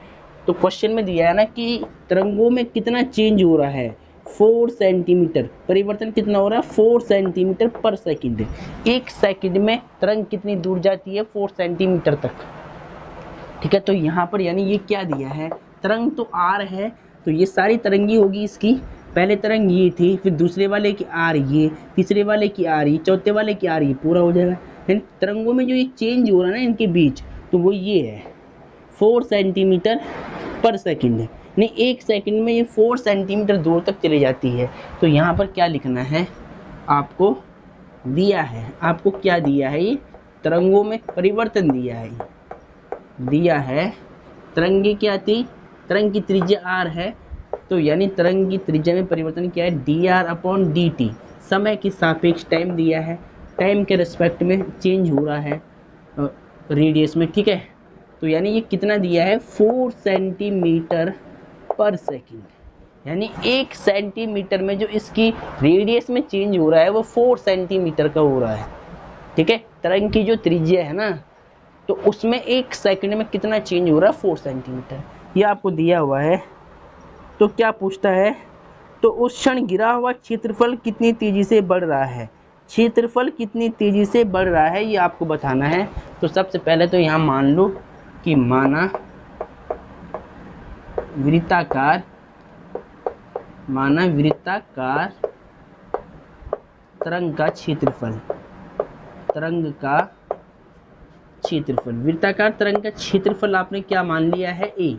S1: तो क्वेश्चन में दिया है ना कि तरंगों में कितना चेंज हो रहा है, 4 सेंटीमीटर, परिवर्तन कितना हो रहा है, 4 सेंटीमीटर पर सेकंड। एक सेकंड में तरंग कितनी दूर जाती है, 4 सेंटीमीटर तक। ठीक है, तो यहाँ पर यानी ये क्या दिया है, तरंग तो आर है, तो ये सारी तरंगी होगी इसकी। पहले तरंग ये थी, फिर दूसरे वाले की आ रही है, तीसरे वाले की आ रही है, चौथे वाले की आ रही है, पूरा हो जाएगा। यानी तरंगों में जो ये चेंज हो रहा है ना इनके बीच, तो वो ये है 4 सेंटीमीटर पर सेकंड, यानी एक सेकंड में ये 4 सेंटीमीटर दूर तक चली जाती है। तो यहाँ पर क्या लिखना है, आपको दिया है, आपको क्या दिया है, ये तरंगों में परिवर्तन दिया है, दिया है तरंगे क्या थी, तरंग की त्रिज्या आर है, तो यानी तरंग की त्रिज्या में परिवर्तन क्या है, dr/dt, समय के सापेक्ष टाइम दिया है, टाइम के रिस्पेक्ट में चेंज हो रहा है रेडियस में। ठीक है, तो यानी ये कितना दिया है, 4 सेंटीमीटर पर सेकंड, यानी 1 सेंटीमीटर में जो इसकी रेडियस में चेंज हो रहा है वो 4 सेंटीमीटर का हो रहा है। ठीक है, तरंग की जो त्रिज्या है ना, तो उसमें 1 सेकंड में कितना चेंज हो रहा है, 4 सेंटीमीटर, ये आपको दिया हुआ है। तो क्या पूछता है तो उस क्षण गिरा हुआ क्षेत्रफल कितनी तेजी से बढ़ रहा है, क्षेत्रफल कितनी तेजी से बढ़ रहा है ये आपको बताना है। तो सबसे पहले तो यहाँ मान लो कि माना वृत्ताकार तरंग का क्षेत्रफल, वृत्ताकार तरंग का क्षेत्रफल आपने क्या मान लिया है, ए।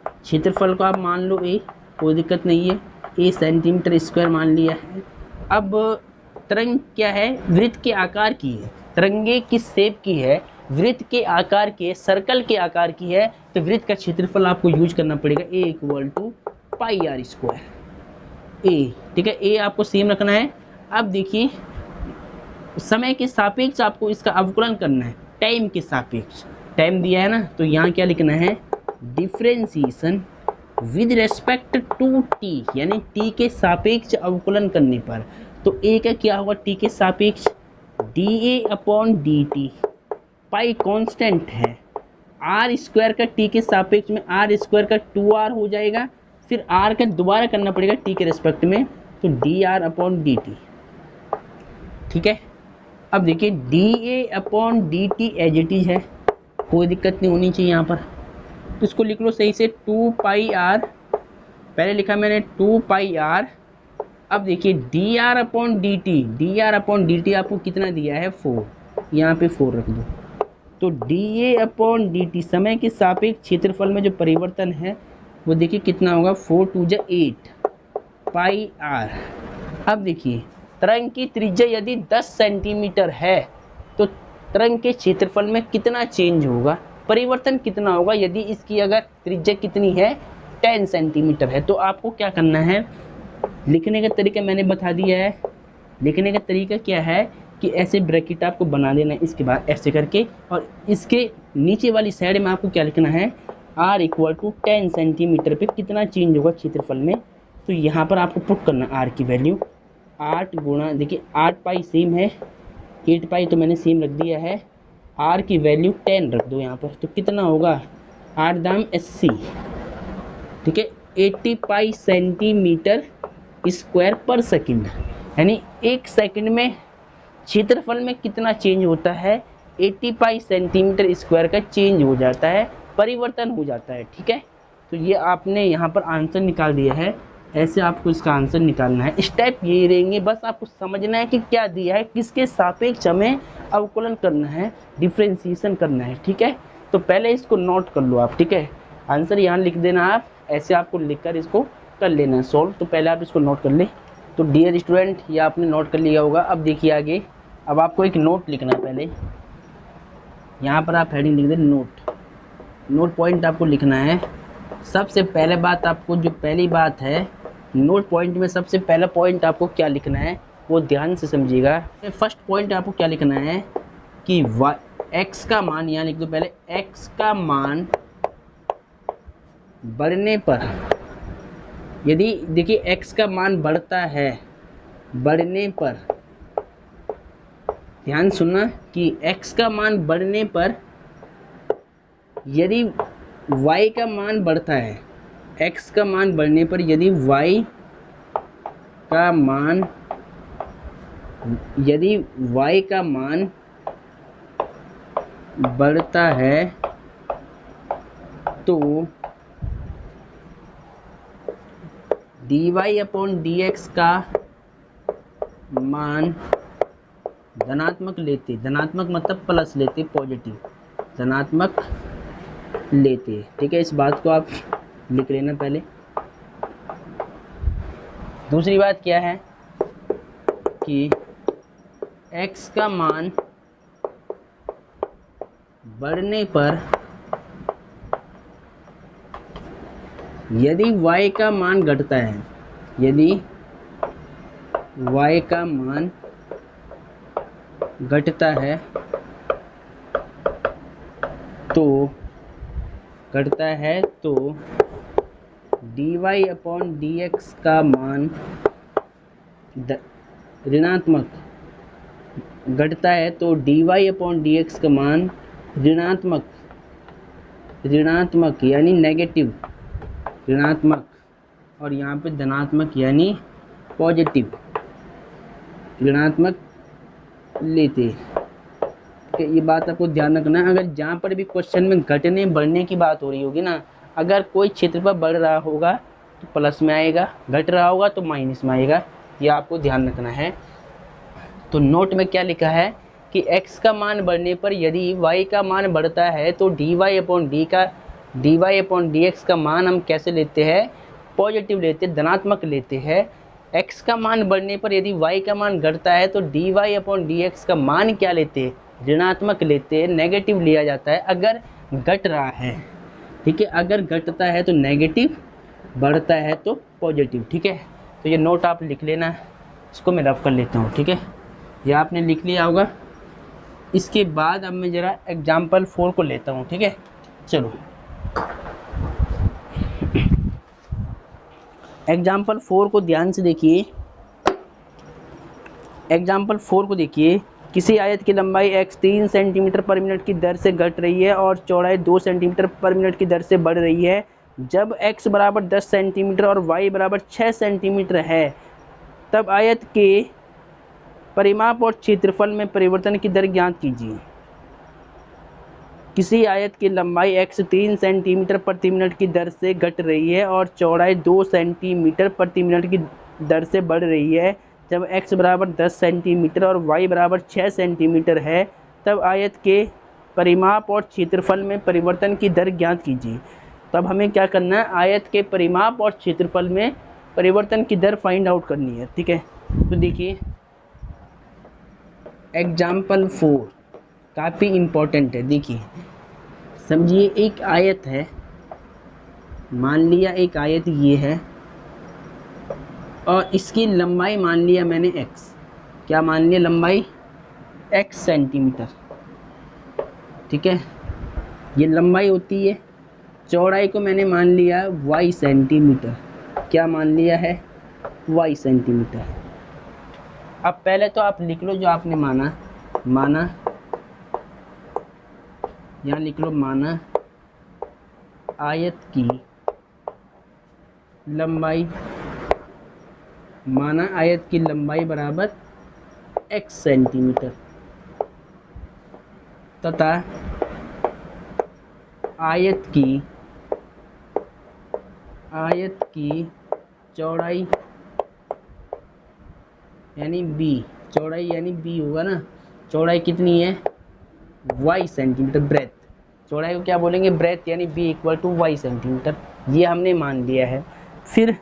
S1: क्षेत्रफल को आप मान लो ए, कोई दिक्कत नहीं है, ए सेंटीमीटर स्क्वायर मान लिया है। अब तरंग क्या है, वृत्त के आकार की है, तरंगे किस शेप की है, वृत्त के आकार के, सर्कल के आकार की है, तो वृत्त का क्षेत्रफल आपको यूज करना पड़ेगा A equal to pi r square A. ठीक है, ए आपको सेम रखना है। अब देखिए समय के सापेक्ष आपको इसका अवकलन करना है, टाइम के सापेक्ष, टाइम दिया है ना, तो यहाँ क्या लिखना है, differentiation with respect to t, यानी टी के सापेक्ष अवकलन करने पर। तो ए का क्या होगा टी के सापेक्ष, D a upon d T, pi constant है, आर स्क्वायर का टी के सापेक्ष में आर स्क्वायर का 2r हो जाएगा, फिर आर का दोबारा करना पड़ेगा टी के रेस्पेक्ट में, तो d r upon d t. ठीक है, अब देखिए d a upon d t as it is है, कोई दिक्कत नहीं होनी चाहिए यहाँ पर, तो इसको लिख लो सही से 2 पाई आर, पहले लिखा मैंने 2 पाई आर। अब देखिए D r upon d T आपको कितना दिया है 4, यहाँ पे 4 रख दो, तो D a upon d T समय के सापेक्ष क्षेत्रफल में जो परिवर्तन है वो देखिए कितना होगा, 4 2 जा 8 पाई आर। अब देखिए तरंग की त्रिज्या यदि 10 सेंटीमीटर है तो तरंग के क्षेत्रफल में कितना चेंज होगा, परिवर्तन कितना होगा, यदि इसकी अगर त्रिज्या कितनी है 10 सेंटीमीटर है। तो आपको क्या करना है, लिखने का तरीका मैंने बता दिया है। लिखने का तरीका क्या है कि ऐसे ब्रैकेट आपको बना देना है, इसके बाद ऐसे करके, और इसके नीचे वाली साइड में आपको क्या लिखना है, r इक्वल टू 10 सेंटीमीटर पे कितना चेंज होगा क्षेत्रफल में। तो यहाँ पर आपको पुट करना r की वैल्यू 8 गुणा, देखिए 8 पाई सेम है, 8 पाई तो मैंने सेम रख दिया है, r की वैल्यू 10 रख दो यहाँ पर, तो कितना होगा 8 दाम 80, ठीक है, 80 पाई सेंटीमीटर स्क्वायर पर सेकंड, यानी एक सेकंड में क्षेत्रफल में कितना चेंज होता है, 80 पाई सेंटीमीटर स्क्वायर का चेंज हो जाता है, परिवर्तन हो जाता है। ठीक है, तो ये आपने यहाँ पर आंसर निकाल दिया है, ऐसे आपको इसका आंसर निकालना है। स्टेप ये रहेंगे, बस आपको समझना है कि क्या दिया है, किसके सापेक्ष हमें अवकलन करना है, डिफ्रेंसिएशन करना है। ठीक है, तो पहले इसको नोट कर लो आप। ठीक है, आंसर यहाँ लिख देना आप, ऐसे आपको लिखकर इसको कर लेना है सॉल्व। तो पहले आप इसको नोट कर ले। तो डियर स्टूडेंट, ये आपने नोट कर लिया होगा। अब देखिए आगे, अब आपको एक नोट लिखना है। पहले यहाँ पर आप हेडिंग लिख दे नोट पॉइंट आपको लिखना है। सबसे पहले बात, आपको जो पहली बात है नोट पॉइंट में, सबसे पहला पॉइंट आपको क्या लिखना है वो ध्यान से समझिएगा। फर्स्ट पॉइंट आपको क्या लिखना है कि x का मान, यहाँ लिख दो पहले, x का मान बढ़ने पर, यदि देखिए x का मान बढ़ता है, बढ़ने पर, ध्यान सुनना कि x का मान बढ़ने पर, यदि y का मान बढ़ता है, x का मान बढ़ने पर यदि y का मान, यदि y का मान बढ़ता है तो dy अपॉन dx का मान धनात्मक लेते, धनात्मक मतलब प्लस लेते, पॉजिटिव धनात्मक लेते। ठीक है, इस बात को आप लिख लेना पहले। दूसरी बात क्या है कि x का मान बढ़ने पर यदि y का मान घटता है, यदि y का मान घटता है तो dy अपॉन dx का मान ऋणात्मक घटता है, तो dy अपॉन dx का मान ऋणात्मक यानी नेगेटिव ऋणात्मक, और यहाँ पे धनात्मक यानी पॉजिटिव, ऋणात्मक लेते। ये बात आपको ध्यान रखना है। अगर जहाँ पर भी क्वेश्चन में घटने बढ़ने की बात हो रही होगी ना, अगर कोई क्षेत्रफल बढ़ रहा होगा तो प्लस में आएगा, घट रहा होगा तो माइनस में आएगा, ये आपको ध्यान रखना है। तो नोट में क्या लिखा है कि x का मान बढ़ने पर यदि y का मान बढ़ता है तो dy/dx का मान हम कैसे लेते हैं, पॉजिटिव लेते, धनात्मक लेते हैं। x का मान बढ़ने पर यदि y का मान घटता है तो dy/dx का मान क्या लेते हैं, ऋणात्मक लेते हैं, नेगेटिव लिया जाता है अगर घट रहा है। ठीक है, अगर घटता है तो नेगेटिव, बढ़ता है तो पॉजिटिव। ठीक है, तो ये नोट आप लिख लेना, इसको मैं रफ कर लेता हूँ। ठीक है, ये आपने लिख लिया होगा। इसके बाद अब मैं ज़रा एग्जाम्पल 4 को लेता हूँ। ठीक है, चलो एग्जाम्पल 4 को ध्यान से देखिए। एग्जाम्पल 4 को देखिए, किसी आयत की लंबाई x 3 सेंटीमीटर पर मिनट की दर से घट रही है और चौड़ाई 2 सेंटीमीटर पर मिनट की दर से बढ़ रही है। जब x बराबर 10 सेंटीमीटर और y बराबर 6 सेंटीमीटर है, तब आयत के परिमाप और क्षेत्रफल में परिवर्तन की दर ज्ञात कीजिए। किसी आयत की लंबाई x 3 सेंटीमीटर प्रति मिनट की दर से घट रही है और चौड़ाई 2 सेंटीमीटर प्रति मिनट की दर से बढ़ रही है। जब x बराबर 10 सेंटीमीटर और y बराबर 6 सेंटीमीटर है, तब आयत के परिमाप और क्षेत्रफल में परिवर्तन की दर ज्ञात कीजिए। तब हमें क्या करना है, आयत के परिमाप और क्षेत्रफल में परिवर्तन की दर फाइंड आउट करनी है। ठीक है, तो देखिए एग्जाम्पल 4 काफ़ी इम्पोर्टेंट है। देखिए समझिए, एक आयत है, मान लिया एक आयत ये है और इसकी लंबाई मान लिया मैंने x, क्या मान लिया, लंबाई x सेंटीमीटर। ठीक है, ये लंबाई होती है। चौड़ाई को मैंने मान लिया y सेंटीमीटर, क्या मान लिया है, y सेंटीमीटर। अब पहले तो आप लिख लो जो आपने माना, यहाँ लिख लो माना आयत की लंबाई, माना आयत की लंबाई बराबर x सेंटीमीटर तथा आयत की चौड़ाई यानी b, चौड़ाई यानी b होगा ना, चौड़ाई कितनी है, y सेंटीमीटर, ब्रेथ, चौड़ाई को क्या बोलेंगे, ब्रेथ, यानी b equal to y centimetre. ये हमने मान लिया है। फिर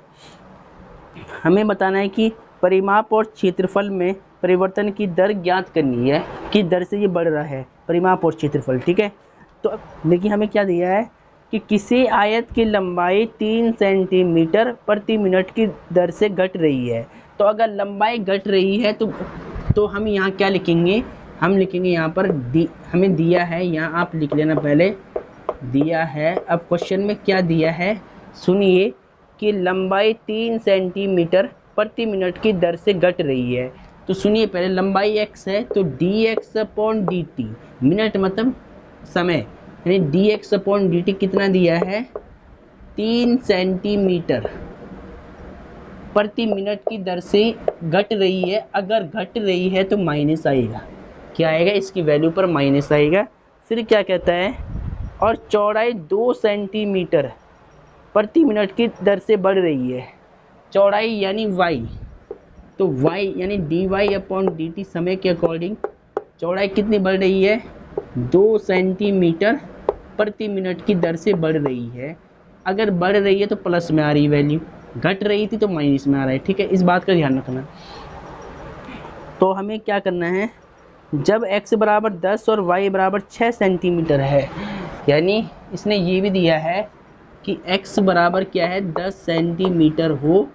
S1: हमें बताना है कि परिमाप और क्षेत्रफल में परिवर्तन की दर ज्ञात करनी है, कि दर से ये बढ़ रहा है, परिमाप और क्षेत्रफल। ठीक है, तो देखिए हमें क्या दिया है कि किसी आयत की लंबाई 3 सेंटीमीटर प्रति मिनट की दर से घट रही है। तो अगर लंबाई घट रही है तो हम यहाँ क्या लिखेंगे, हम लिखेंगे यहाँ पर हमें दिया है, यहाँ आप लिख लेना पहले, दिया है। अब क्वेश्चन में क्या दिया है सुनिए, कि लंबाई 3 सेंटीमीटर प्रति मिनट की दर से घट रही है। तो सुनिए, पहले लंबाई x है तो dx/dt, मिनट मतलब समय, यानी dx/dt कितना दिया है, 3 सेंटीमीटर प्रति मिनट की दर से घट रही है। अगर घट रही है तो माइनस आएगा, क्या आएगा, इसकी वैल्यू पर माइनस आएगा। फिर क्या कहता है, और चौड़ाई 2 सेंटीमीटर प्रति मिनट की दर से बढ़ रही है। चौड़ाई यानी y, तो y यानी dy/dt समय के अकॉर्डिंग चौड़ाई कितनी बढ़ रही है, 2 सेंटीमीटर प्रति मिनट की दर से बढ़ रही है। अगर बढ़ रही है तो प्लस में आ रही वैल्यू, घट रही थी तो माइनस में आ रहा है। ठीक है, इस बात का ध्यान रखना। तो हमें क्या करना है, जब x बराबर 10 और y बराबर 6 सेंटीमीटर है, यानी इसने ये भी दिया है कि x बराबर क्या है, 10 सेंटीमीटर हो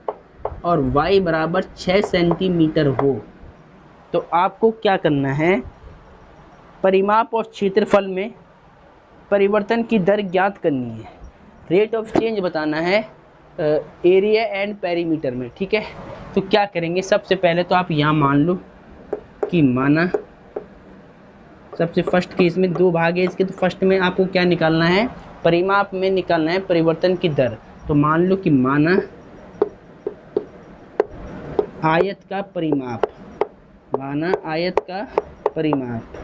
S1: और y बराबर 6 सेंटीमीटर हो, तो आपको क्या करना है, परिमाप और क्षेत्रफल में परिवर्तन की दर ज्ञात करनी है, रेट ऑफ चेंज बताना है एरिया एंड पेरीमीटर में। ठीक है, तो क्या करेंगे, सबसे पहले तो आप यहाँ मान लो कि माना, सबसे फर्स्ट केस में 2 भाग है इसके, तो फर्स्ट में आपको क्या निकालना है, परिमाप में निकालना है परिवर्तन की दर। तो मान लो कि माना आयत का परिमाप, माना आयत का परिमाप,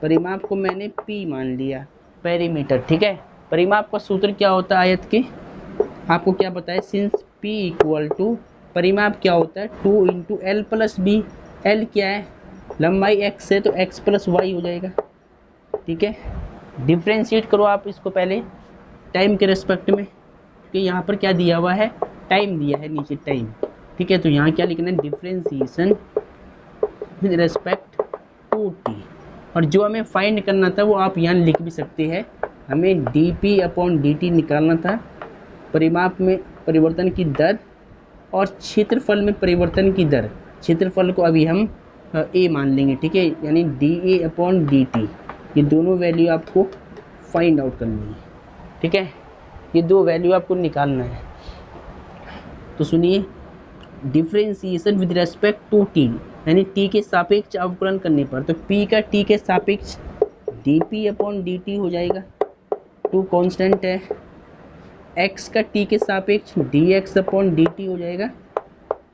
S1: परिमाप को मैंने P मान लिया, पेरीमीटर, ठीक है। परिमाप का सूत्र क्या होता है आयत के, आपको क्या बताया, सिंस P इक्वल टू, परिमाप क्या होता है 2 into l plus b, l क्या है, लंबाई x है तो x प्लस वाई हो जाएगा, ठीक है। डिफ्रेंशिएट करो आप इसको पहले टाइम के रेस्पेक्ट में, क्योंकि यहाँ पर क्या दिया हुआ है, टाइम दिया है नीचे टाइम, ठीक है। तो यहाँ क्या लिखना है, differentiation with respect to t, और जो हमें फाइंड करना था वो आप यहाँ लिख भी सकते हैं, हमें dp अपॉन dt निकालना था, परिमाप में परिवर्तन की दर और क्षेत्रफल में परिवर्तन की दर, क्षेत्रफल को अभी हम a मान लेंगे, ठीक है, यानी dA अपॉन dt, ये दोनों वैल्यू आपको फाइंड आउट करनी है, ठीक है, ये दो वैल्यू आपको निकालना है। तो सुनिए, differentiation with respect to t, यानी टी के सापेक्ष अवकलन करने पर, तो p का t के सापेक्ष dp अपॉन dt हो जाएगा, टू कांस्टेंट है, x का t के सापेक्ष dx अपॉन dt हो जाएगा,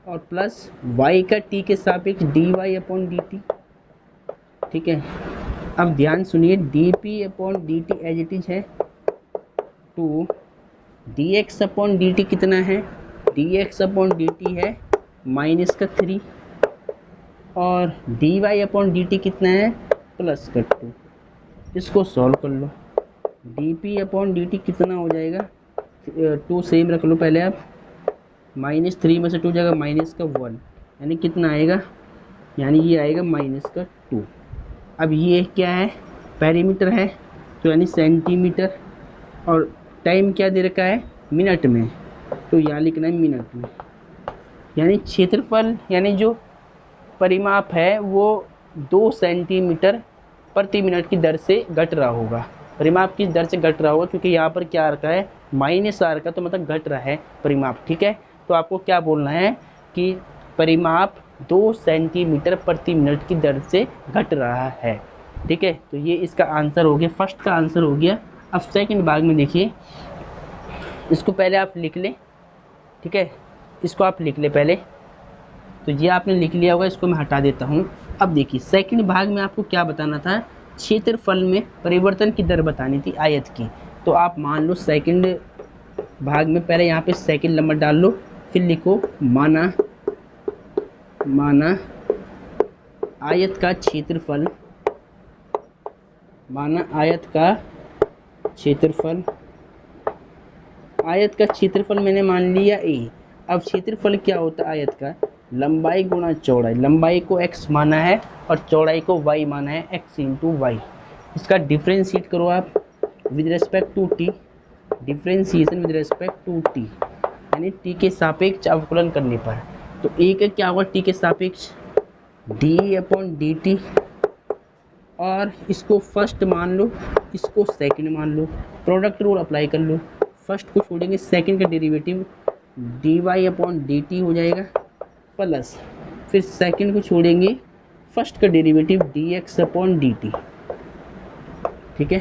S1: और प्लस y का t के सापेक्ष dy अपॉन dt, ठीक है। अब ध्यान सुनिए, dp upon dt as it is है, टू dx अपॉन dt कितना है, dx अपॉन dt है माइनस का 3, और dy अपॉन dt कितना है, प्लस का 2, इसको सॉल्व कर लो, dp अपॉन dt कितना हो जाएगा, 2 सेम रख लो पहले आप, माइनस 3 में से 2 जाएगा माइनस का 1, यानी कितना आएगा, यानी ये आएगा माइनस का 2। अब ये क्या है, पेरीमीटर है, तो यानी सेंटीमीटर, और टाइम क्या दे रखा है, मिनट में, तो यहाँ लिखना है मिनट में, यानी क्षेत्रफल, यानी जो परिमाप है वो 2 सेंटीमीटर प्रति मिनट की दर से घट रहा होगा, परिमाप की दर से घट रहा होगा, क्योंकि यहाँ पर क्या आ रखा है, माइनस आ रखा, तो मतलब घट रहा है परिमाप, ठीक है। तो आपको क्या बोलना है कि परिमाप 2 सेंटीमीटर प्रति मिनट की दर से घट रहा है, ठीक है। तो ये इसका आंसर हो गया, फर्स्ट का आंसर हो गया। अब सेकंड भाग में देखिए, इसको पहले आप लिख लें, ठीक है, इसको आप लिख ले पहले, तो ये आपने लिख लिया होगा, इसको मैं हटा देता हूँ। अब देखिए सेकंड भाग में आपको क्या बताना था, क्षेत्रफल में परिवर्तन की दर बतानी थी आयत की, तो आप मान लो सेकंड भाग में पहले यहाँ पे सेकंड नंबर डाल लो, फिर लिखो माना आयत का क्षेत्रफल, माना आयत का क्षेत्रफल, आयत का क्षेत्रफल मैंने मान लिया a। अब क्षेत्रफल क्या होता है आयत का, लंबाई गुणा चौड़ाई, लंबाई को x माना है और चौड़ाई को y माना है, x इंटू वाई। इसका डिफ्रेंशिएट करो आप with respect to t, differentiation with respect to t, यानी t के सापेक्ष अवकलन करने पर, तो a का क्या होगा, t के सापेक्ष d अपॉन dt, और इसको फर्स्ट मान लो, इसको सेकंड मान लो, प्रोडक्ट रूल अप्लाई कर लो, फर्स्ट को छोड़ेंगे सेकंड का डेरिवेटिव dy अपॉन dt हो जाएगा, प्लस फिर सेकंड को छोड़ेंगे फर्स्ट का डेरिवेटिव dx अपॉन dt, ठीक है।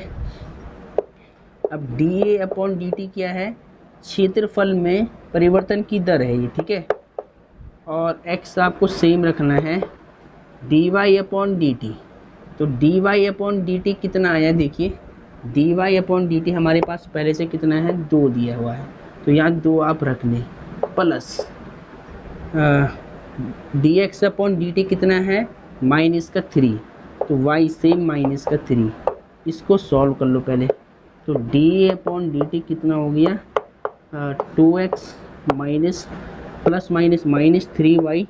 S1: अब dA अपॉन dt क्या है, क्षेत्रफल में परिवर्तन की दर है ये, ठीक है, और x आपको सेम रखना है, dy अपॉन dt, तो dy अपॉन dt कितना आया, देखिए dy अपॉन dt हमारे पास पहले से कितना है, 2 दिया हुआ है, तो यहाँ 2 आप रख लें, प्लस dx अपॉन dt कितना है, माइनस का 3, तो y सेम माइनस का 3, इसको सॉल्व कर लो पहले, तो dA अपॉन dt कितना हो गया, 2x minus plus minus minus 3y।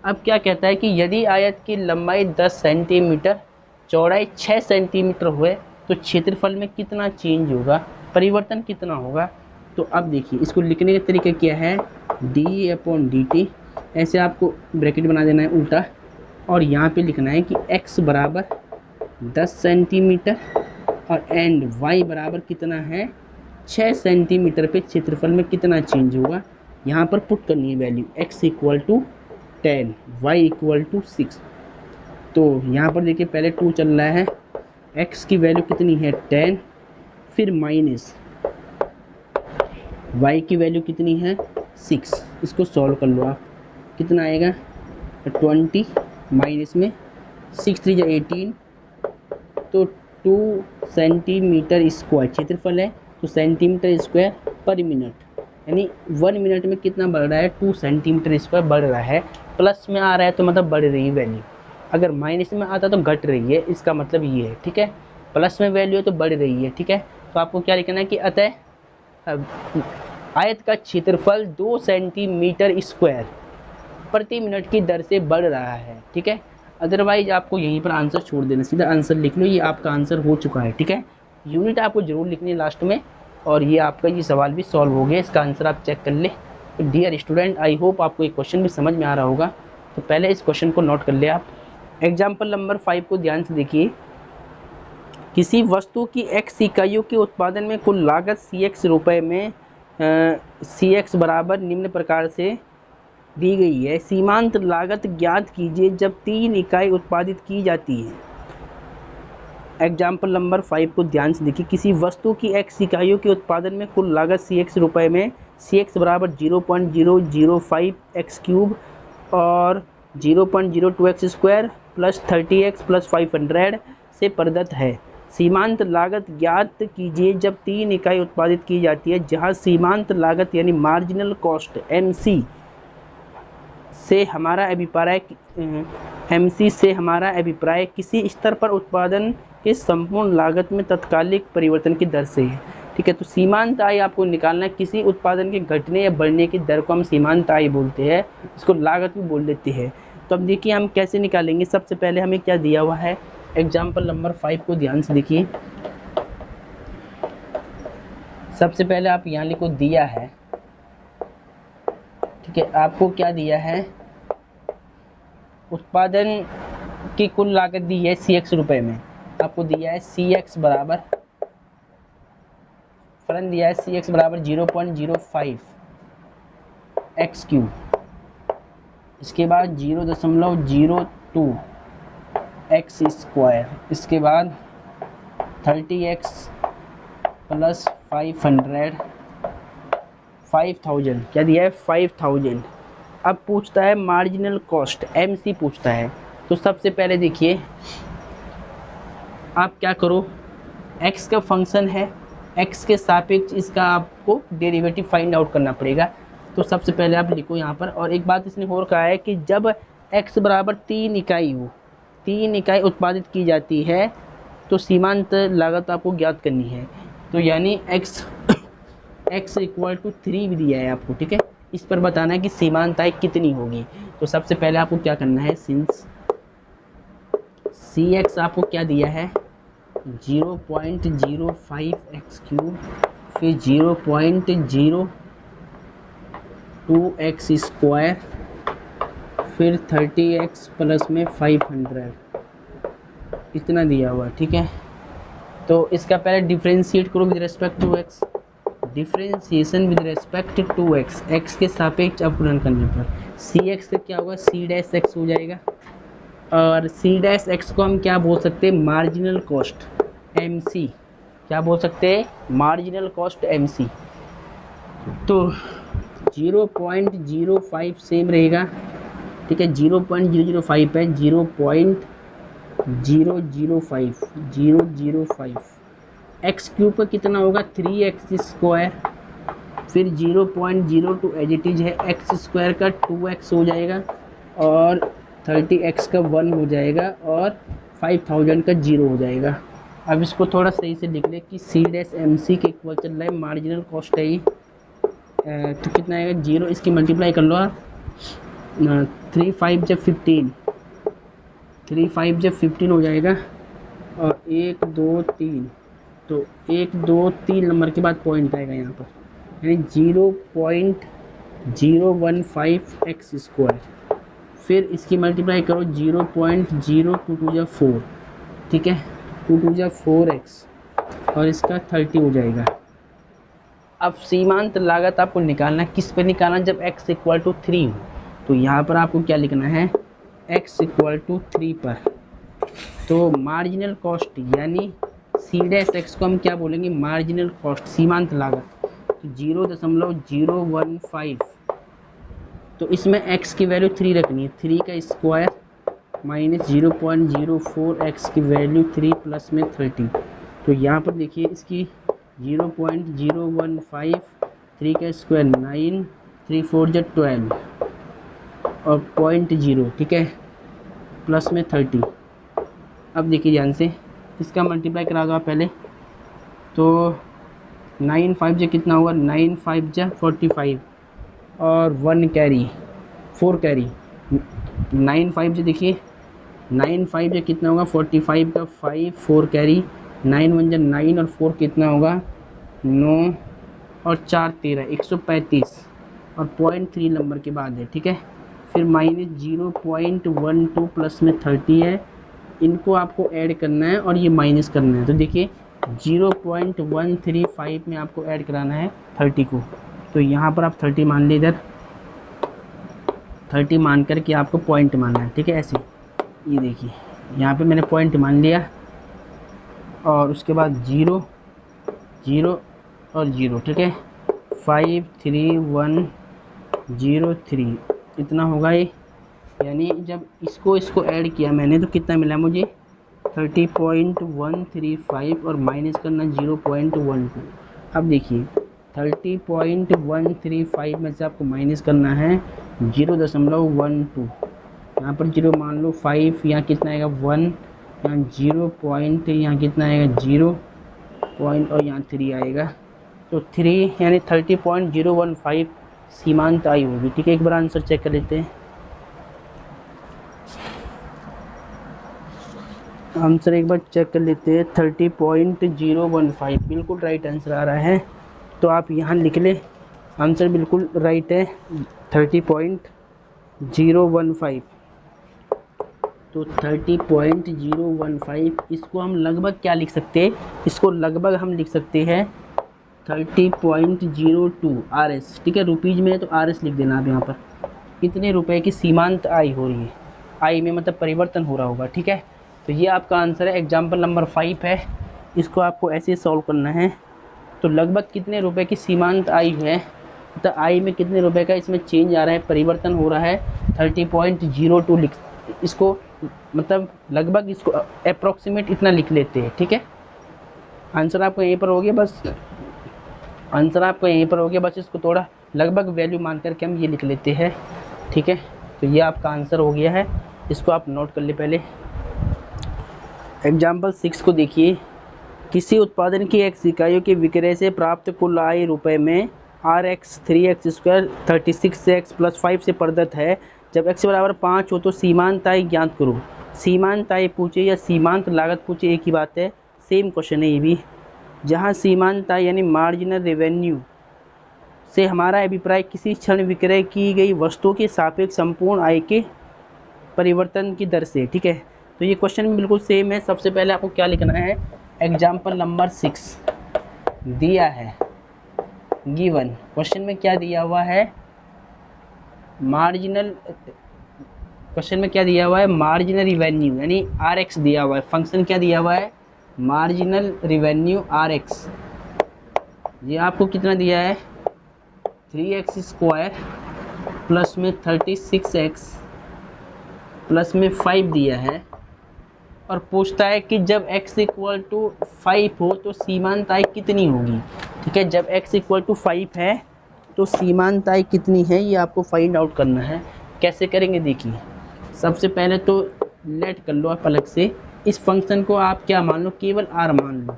S1: अब क्या कहता है कि यदि आयत की लंबाई 10 सेंटीमीटर, चौड़ाई 6 सेंटीमीटर हुए, तो क्षेत्रफल में कितना चेंज होगा, परिवर्तन कितना होगा। तो अब देखिए इसको लिखने का तरीका क्या है, डी अपॉन डी टी, ऐसे आपको ब्रैकेट बना देना है उल्टा, और यहाँ पे लिखना है कि x बराबर 10 सेंटीमीटर और एंड y बराबर कितना है, 6 सेंटीमीटर पे क्षेत्रफल में कितना चेंज होगा, यहाँ पर पुट करनी है value, x equal to 10, y equal to 6। तो यहाँ पर देखिए पहले 2 चल रहा है, x की वैल्यू कितनी है 10, फिर माइनस y की वैल्यू कितनी है 6, इसको सॉल्व कर लो आप, कितना आएगा 20 माइनस में 6 3 जा 18, तो 2 सेंटीमीटर स्क्वायर क्षेत्रफल है, तो सेंटीमीटर स्क्वायर पर मिनट, यानी 1 मिनट में कितना बढ़ रहा है 2 सेंटीमीटर स्क्वायर बढ़ रहा है। प्लस में आ रहा है तो मतलब बढ़ रही है वैल्यू, अगर माइनस में आता तो घट रही है, इसका मतलब ये है। ठीक है, प्लस में वैल्यू है तो बढ़ रही है। ठीक है, तो आपको क्या लिखना है कि अतः आयत का क्षेत्रफल 2 सेंटीमीटर स्क्वायर प्रति मिनट की दर से बढ़ रहा है। ठीक है, अदरवाइज आपको यहीं पर आंसर छोड़ देना, सीधा आंसर लिख लो, ये आपका आंसर हो चुका है। ठीक है, यूनिट आपको जरूर लिखनी है लास्ट में, और ये आपका ये सवाल भी सॉल्व हो गया, इसका आंसर आप चेक कर ले। तो डियर स्टूडेंट, आई होप आपको ये क्वेश्चन भी समझ में आ रहा होगा। तो पहले इस क्वेश्चन को नोट कर ले आप। एग्जाम्पल नंबर 5 को ध्यान से देखिए। किसी वस्तु की x इकाइयों के उत्पादन में कुल लागत cx रुपए में cx बराबर निम्न प्रकार से दी गई है। सीमांत लागत ज्ञात कीजिए जब 3 इकाई उत्पादित की जाती है। एग्जाम्पल नंबर 5 को ध्यान से देखिए। किसी वस्तु की x इकाइयों के उत्पादन में कुल लागत cx रुपए में cx बराबर 0.005 x क्यूब और 0.02 x square plus 30x plus 500 से प्रदत्त है। सीमांत लागत ज्ञात कीजिए जब 3 इकाई उत्पादित की जाती है, जहां सीमांत लागत यानी मार्जिनल कॉस्ट MC से हमारा अभिप्राय किसी स्तर पर उत्पादन के संपूर्ण लागत में तत्कालिक परिवर्तन की दर से है। ठीक है, तो सीमांत आय आपको निकालना है। किसी उत्पादन के घटने या बढ़ने की दर को हम सीमांत आय बोलते हैं, इसको लागत भी बोल देते हैं। तो अब देखिए हम कैसे निकालेंगे। सबसे पहले हमें क्या दिया हुआ है, एग्जाम्पल नंबर 5 को ध्यान से देखिए। सबसे पहले आप यहाँ लिखो दिया है। ठीक है, आपको क्या दिया है, उत्पादन की कुल लागत दी है cx रुपए में, आपको दिया है cx बराबर फलन दिया है cx बराबर 0.05 एक्स क्यूब, इसके बाद 0.02 एक्स स्क्वायर, इसके बाद 30x प्लस 5000 क्या दिया है 5000। अब पूछता है मार्जिनल कॉस्ट MC पूछता है। तो सबसे पहले देखिए आप क्या करो, x का फंक्शन है, x के सापेक्ष इसका आपको डेरिवेटिव फाइंड आउट करना पड़ेगा। तो सबसे पहले आप लिखो यहाँ पर। और एक बात इसने और कहा है कि जब x बराबर 3 इकाई हो, 3 इकाई उत्पादित की जाती है, तो सीमांत लागत आपको ज्ञात करनी है। तो यानी x इक्वल टू 3 भी दिया है आपको। ठीक है, इस पर बताना है कि सीमांत आय कितनी होगी। तो सबसे पहले आपको क्या करना है, सिंस cx आपको क्या दिया है 0.05 एक्स क्यूब, फिर 0.02 एक्स स्क्वायर, फिर 30x प्लस में 500, इतना दिया हुआ। ठीक है, तो इसका पहले डिफ्रेंशिएट करो with respect to x, differentiation with respect to x, x के सापेक्ष अवकलन करने पर cx से क्या होगा c डैश x हो जाएगा। और c डैश x को हम क्या बोल सकते हैं, मार्जिनल कॉस्ट MC, क्या बोल सकते हैं, मार्जिनल कॉस्ट MC। तो 0.05 सेम रहेगा। ठीक है, 0.005 है, 0.005 एक्स क्यूब का कितना होगा 3x स्क्वायर, फिर 0.02 एज इट इज है, एक्स स्क्वायर का 2x हो जाएगा, और 30x का 1 हो जाएगा, और 5000 का 0 हो जाएगा। अब इसको थोड़ा सही से लिख ले कि C डैश MC के इक्वल चल रहा है, मार्जिनल कॉस्ट है ये। तो कितना आएगा 0, इसकी मल्टीप्लाई कर लो आप, 3 5 जब 15, 3 5 जब 15 हो जाएगा, और 1 2 3, तो 1 2 3 नंबर के बाद पॉइंट आएगा यहाँ पर, यानी 0.015 एक्स स्क्वायर, फिर इसकी मल्टीप्लाई करो 0.022 4, ठीक है 2 4x, और इसका 30 हो जाएगा। अब सीमांत लागत आपको निकालना, किस पे निकालना, जब x इक्वल टू 3 हो। तो यहाँ पर आपको क्या लिखना है, x इक्वल टू 3 पर। तो मार्जिनल कॉस्ट यानी C डैश x को हम क्या बोलेंगे, मार्जिनल कॉस्ट, सीमांत लागत। तो 0.015, तो इसमें x की वैल्यू 3 रखनी है, 3 का स्क्वायर माइनस 0.04, x की वैल्यू 3 प्लस में 30। तो यहाँ पर देखिए इसकी 0.015, 3 का स्क्वायर 9, 3 4 जा 12 और 0.0, ठीक है, प्लस में 30। अब देखिए ध्यान से इसका मल्टीप्लाई करा दो आप पहले, तो 9 5 जा कितना होगा, 9 5 जा 45 और 1 कैरी 4 कैरी, 9 5 जा देखिए 9 5 जा कितना होगा 45 का 5 4 कैरी, 9 1 जा 9 और 4 कितना होगा 9 और 4 13 135 और 0.3 नंबर के बाद है, ठीक है। फिर माइनस 0.12 प्लस में 30 है, इनको आपको ऐड करना है और ये माइनस करना है। तो देखिए 0.135 में आपको ऐड कराना है 30 को, तो यहाँ पर आप 30 मान ली, इधर 30 मान करके आपको पॉइंट मानना है, ठीक है। ऐसे ये देखिए यहाँ पे मैंने पॉइंट मान लिया और उसके बाद 0 0 और 0, ठीक है, 5 3 1 0 3 इतना होगा ये। यानी जब इसको ऐड किया मैंने तो कितना मिला मुझे 30.135 और माइनस करना 0.12। अब देखिए 30.135 में से आपको माइनस करना है 0.12, यहाँ पर 0 मान लो, 5 यहाँ कितना आएगा 1, यहाँ 0 पॉइंट, यहाँ कितना आएगा 0 पॉइंट और यहाँ 3 आएगा, तो 3 यानी 30.015 सीमांत आयु होगी, ठीक है। एक बार आंसर चेक कर लेते हैं। आंसर एक बार चेक कर लेते हैं, 30.015 बिल्कुल राइट आंसर आ रहा है। तो आप यहाँ लिख ले, आंसर बिल्कुल राइट है 30.015। तो 30.015 इसको हम लगभग क्या लिख सकते हैं, इसको लगभग हम लिख सकते हैं 30.02 RS, ठीक है। रुपीज में तो RS लिख देना आप यहाँ पर। कितने रुपए की सीमांत आय हो रही है, आय में मतलब परिवर्तन हो रहा होगा, ठीक है। तो ये आपका आंसर है। एग्जाम्पल नंबर 5 है, इसको आपको ऐसे सॉल्व करना है। तो लगभग कितने रुपए की सीमांत आय है, मतलब आय में कितने रुपए का इसमें चेंज आ रहा है, परिवर्तन हो रहा है, 30.02 लिख, इसको मतलब लगभग इसको अप्रोक्सीमेट इतना लिख लेते हैं, ठीक है। आंसर आपको यहीं पर हो गया, बस आंसर आपको यहीं पर हो गया, बस इसको थोड़ा लगभग वैल्यू मान करके हम ये लिख लेते हैं, ठीक है। तो ये आपका आंसर हो गया है, इसको आप नोट कर ले पहले। एग्जाम्पल 6 को देखिए, किसी उत्पादन की x इकाइयों के विक्रय से प्राप्त कुल आय रुपए में RX 3x² 36x + 5 से प्रदत्त है। जब x बराबर 5 हो तो सीमांत आय ज्ञात करो। सीमांत आय पूछे या सीमांत लागत पूछे एक ही बात है, सेम क्वेश्चन है ये भी। जहाँ सीमांत आय यानी मार्जिनल रेवेन्यू से हमारा अभिप्राय किसी क्षण विक्रय की गई वस्तुओं के सापेक्ष संपूर्ण आय के परिवर्तन की दर से, ठीक है। तो ये क्वेश्चन भी बिल्कुल सेम है। सबसे पहले आपको क्या लिखना है, एग्जाम्पल नंबर 6 दिया है, गिवन क्वेश्चन में क्या दिया हुआ है, मार्जिनल, क्वेश्चन में क्या दिया हुआ है, मार्जिनल रिवेन्यू यानी RX दिया हुआ है। फंक्शन क्या दिया हुआ है, मार्जिनल रिवेन्यू RX। ये आपको कितना दिया है 3x² प्लस में 36x प्लस में 5 दिया है, और पूछता है कि जब x = 5 हो तो सीमांत आय कितनी होगी, ठीक है। जब x = 5 है तो सीमांत आय कितनी है, ये आपको फाइंड आउट करना है। कैसे करेंगे देखिए, सबसे पहले तो लेट कर लो आप अलग से, इस फंक्शन को आप क्या मान लो, केवल r मान लो,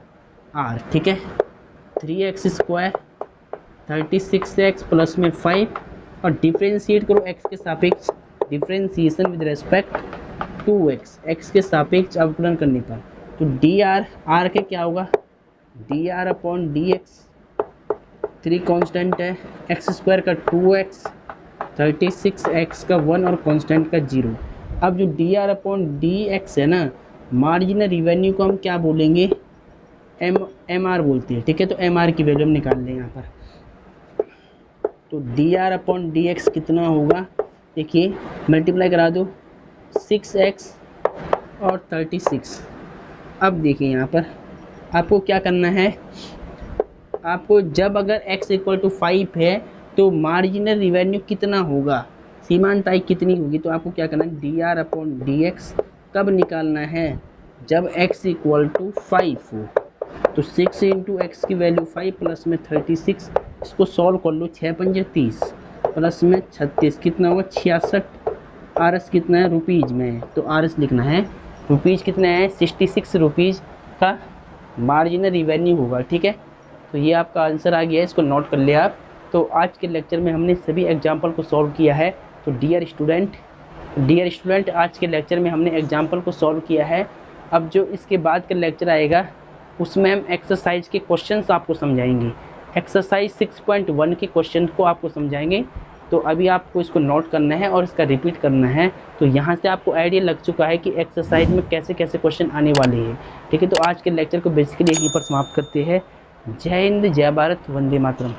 S1: r, ठीक है। 3x² 36x प्लस में 5 और डिफ्रेंशिएट करो x के सापेक्ष, differentiation with respect to x के सापेक्ष अवकलन करने पर। तो dr, r के क्या होगा, dr/dx, 3 कांस्टेंट है, x² का 2x, 36x का 1 और कांस्टेंट का 0। अब जो dr/dx है ना, मार्जिनल रिवेन्यू को हम क्या बोलेंगे, MR बोलते हैं, ठीक है। तो MR की वैल्यू हम निकाल लेंगे यहाँ पर। तो dr/dx कितना होगा, देखिए मल्टीप्लाई करा दो, 6x और 36। अब देखिए यहाँ पर आपको क्या करना है, आपको जब अगर x = 5 है तो मार्जिनल रिवेन्यू कितना होगा, सीमांत आई कितनी होगी, तो आपको क्या करना है, dr/dx कब निकालना है, जब x इक्वल टू 5 हो। तो 6 इंटू एक्स की वैल्यू 5 प्लस में 36, इसको सॉल्व कर लो, 6 पंजे 30 प्लस में 36 कितना होगा 66। आर एस कितना है, रुपीज़ में है, तो आर एस लिखना है रुपीज़ कितना है 66 रुपीज़ का मार्जिनल रिवेन्यू होगा। ठीक है, तो ये आपका आंसर आ गया है, इसको नोट कर लिया आप। तो आज के लेक्चर में हमने सभी एग्जाम्पल को सॉल्व किया है। तो डियर स्टूडेंट आज के लेक्चर में हमने एग्जाम्पल को सॉल्व किया है। अब जो इसके बाद का लेक्चर आएगा उसमें हम एक्सरसाइज के क्वेश्चंस आपको समझाएंगे, एक्सरसाइज 6.1 के क्वेश्चन को आपको समझाएंगे। तो अभी आपको इसको नोट करना है और इसका रिपीट करना है। तो यहाँ से आपको आइडिया लग चुका है कि एक्सरसाइज में कैसे कैसे क्वेश्चन आने वाले हैं। ठीक है, तो आज के लेक्चर को बेसिकली यहीं पर समाप्त करते हैं। जय हिंद, जय भारत, वंदे मातरम।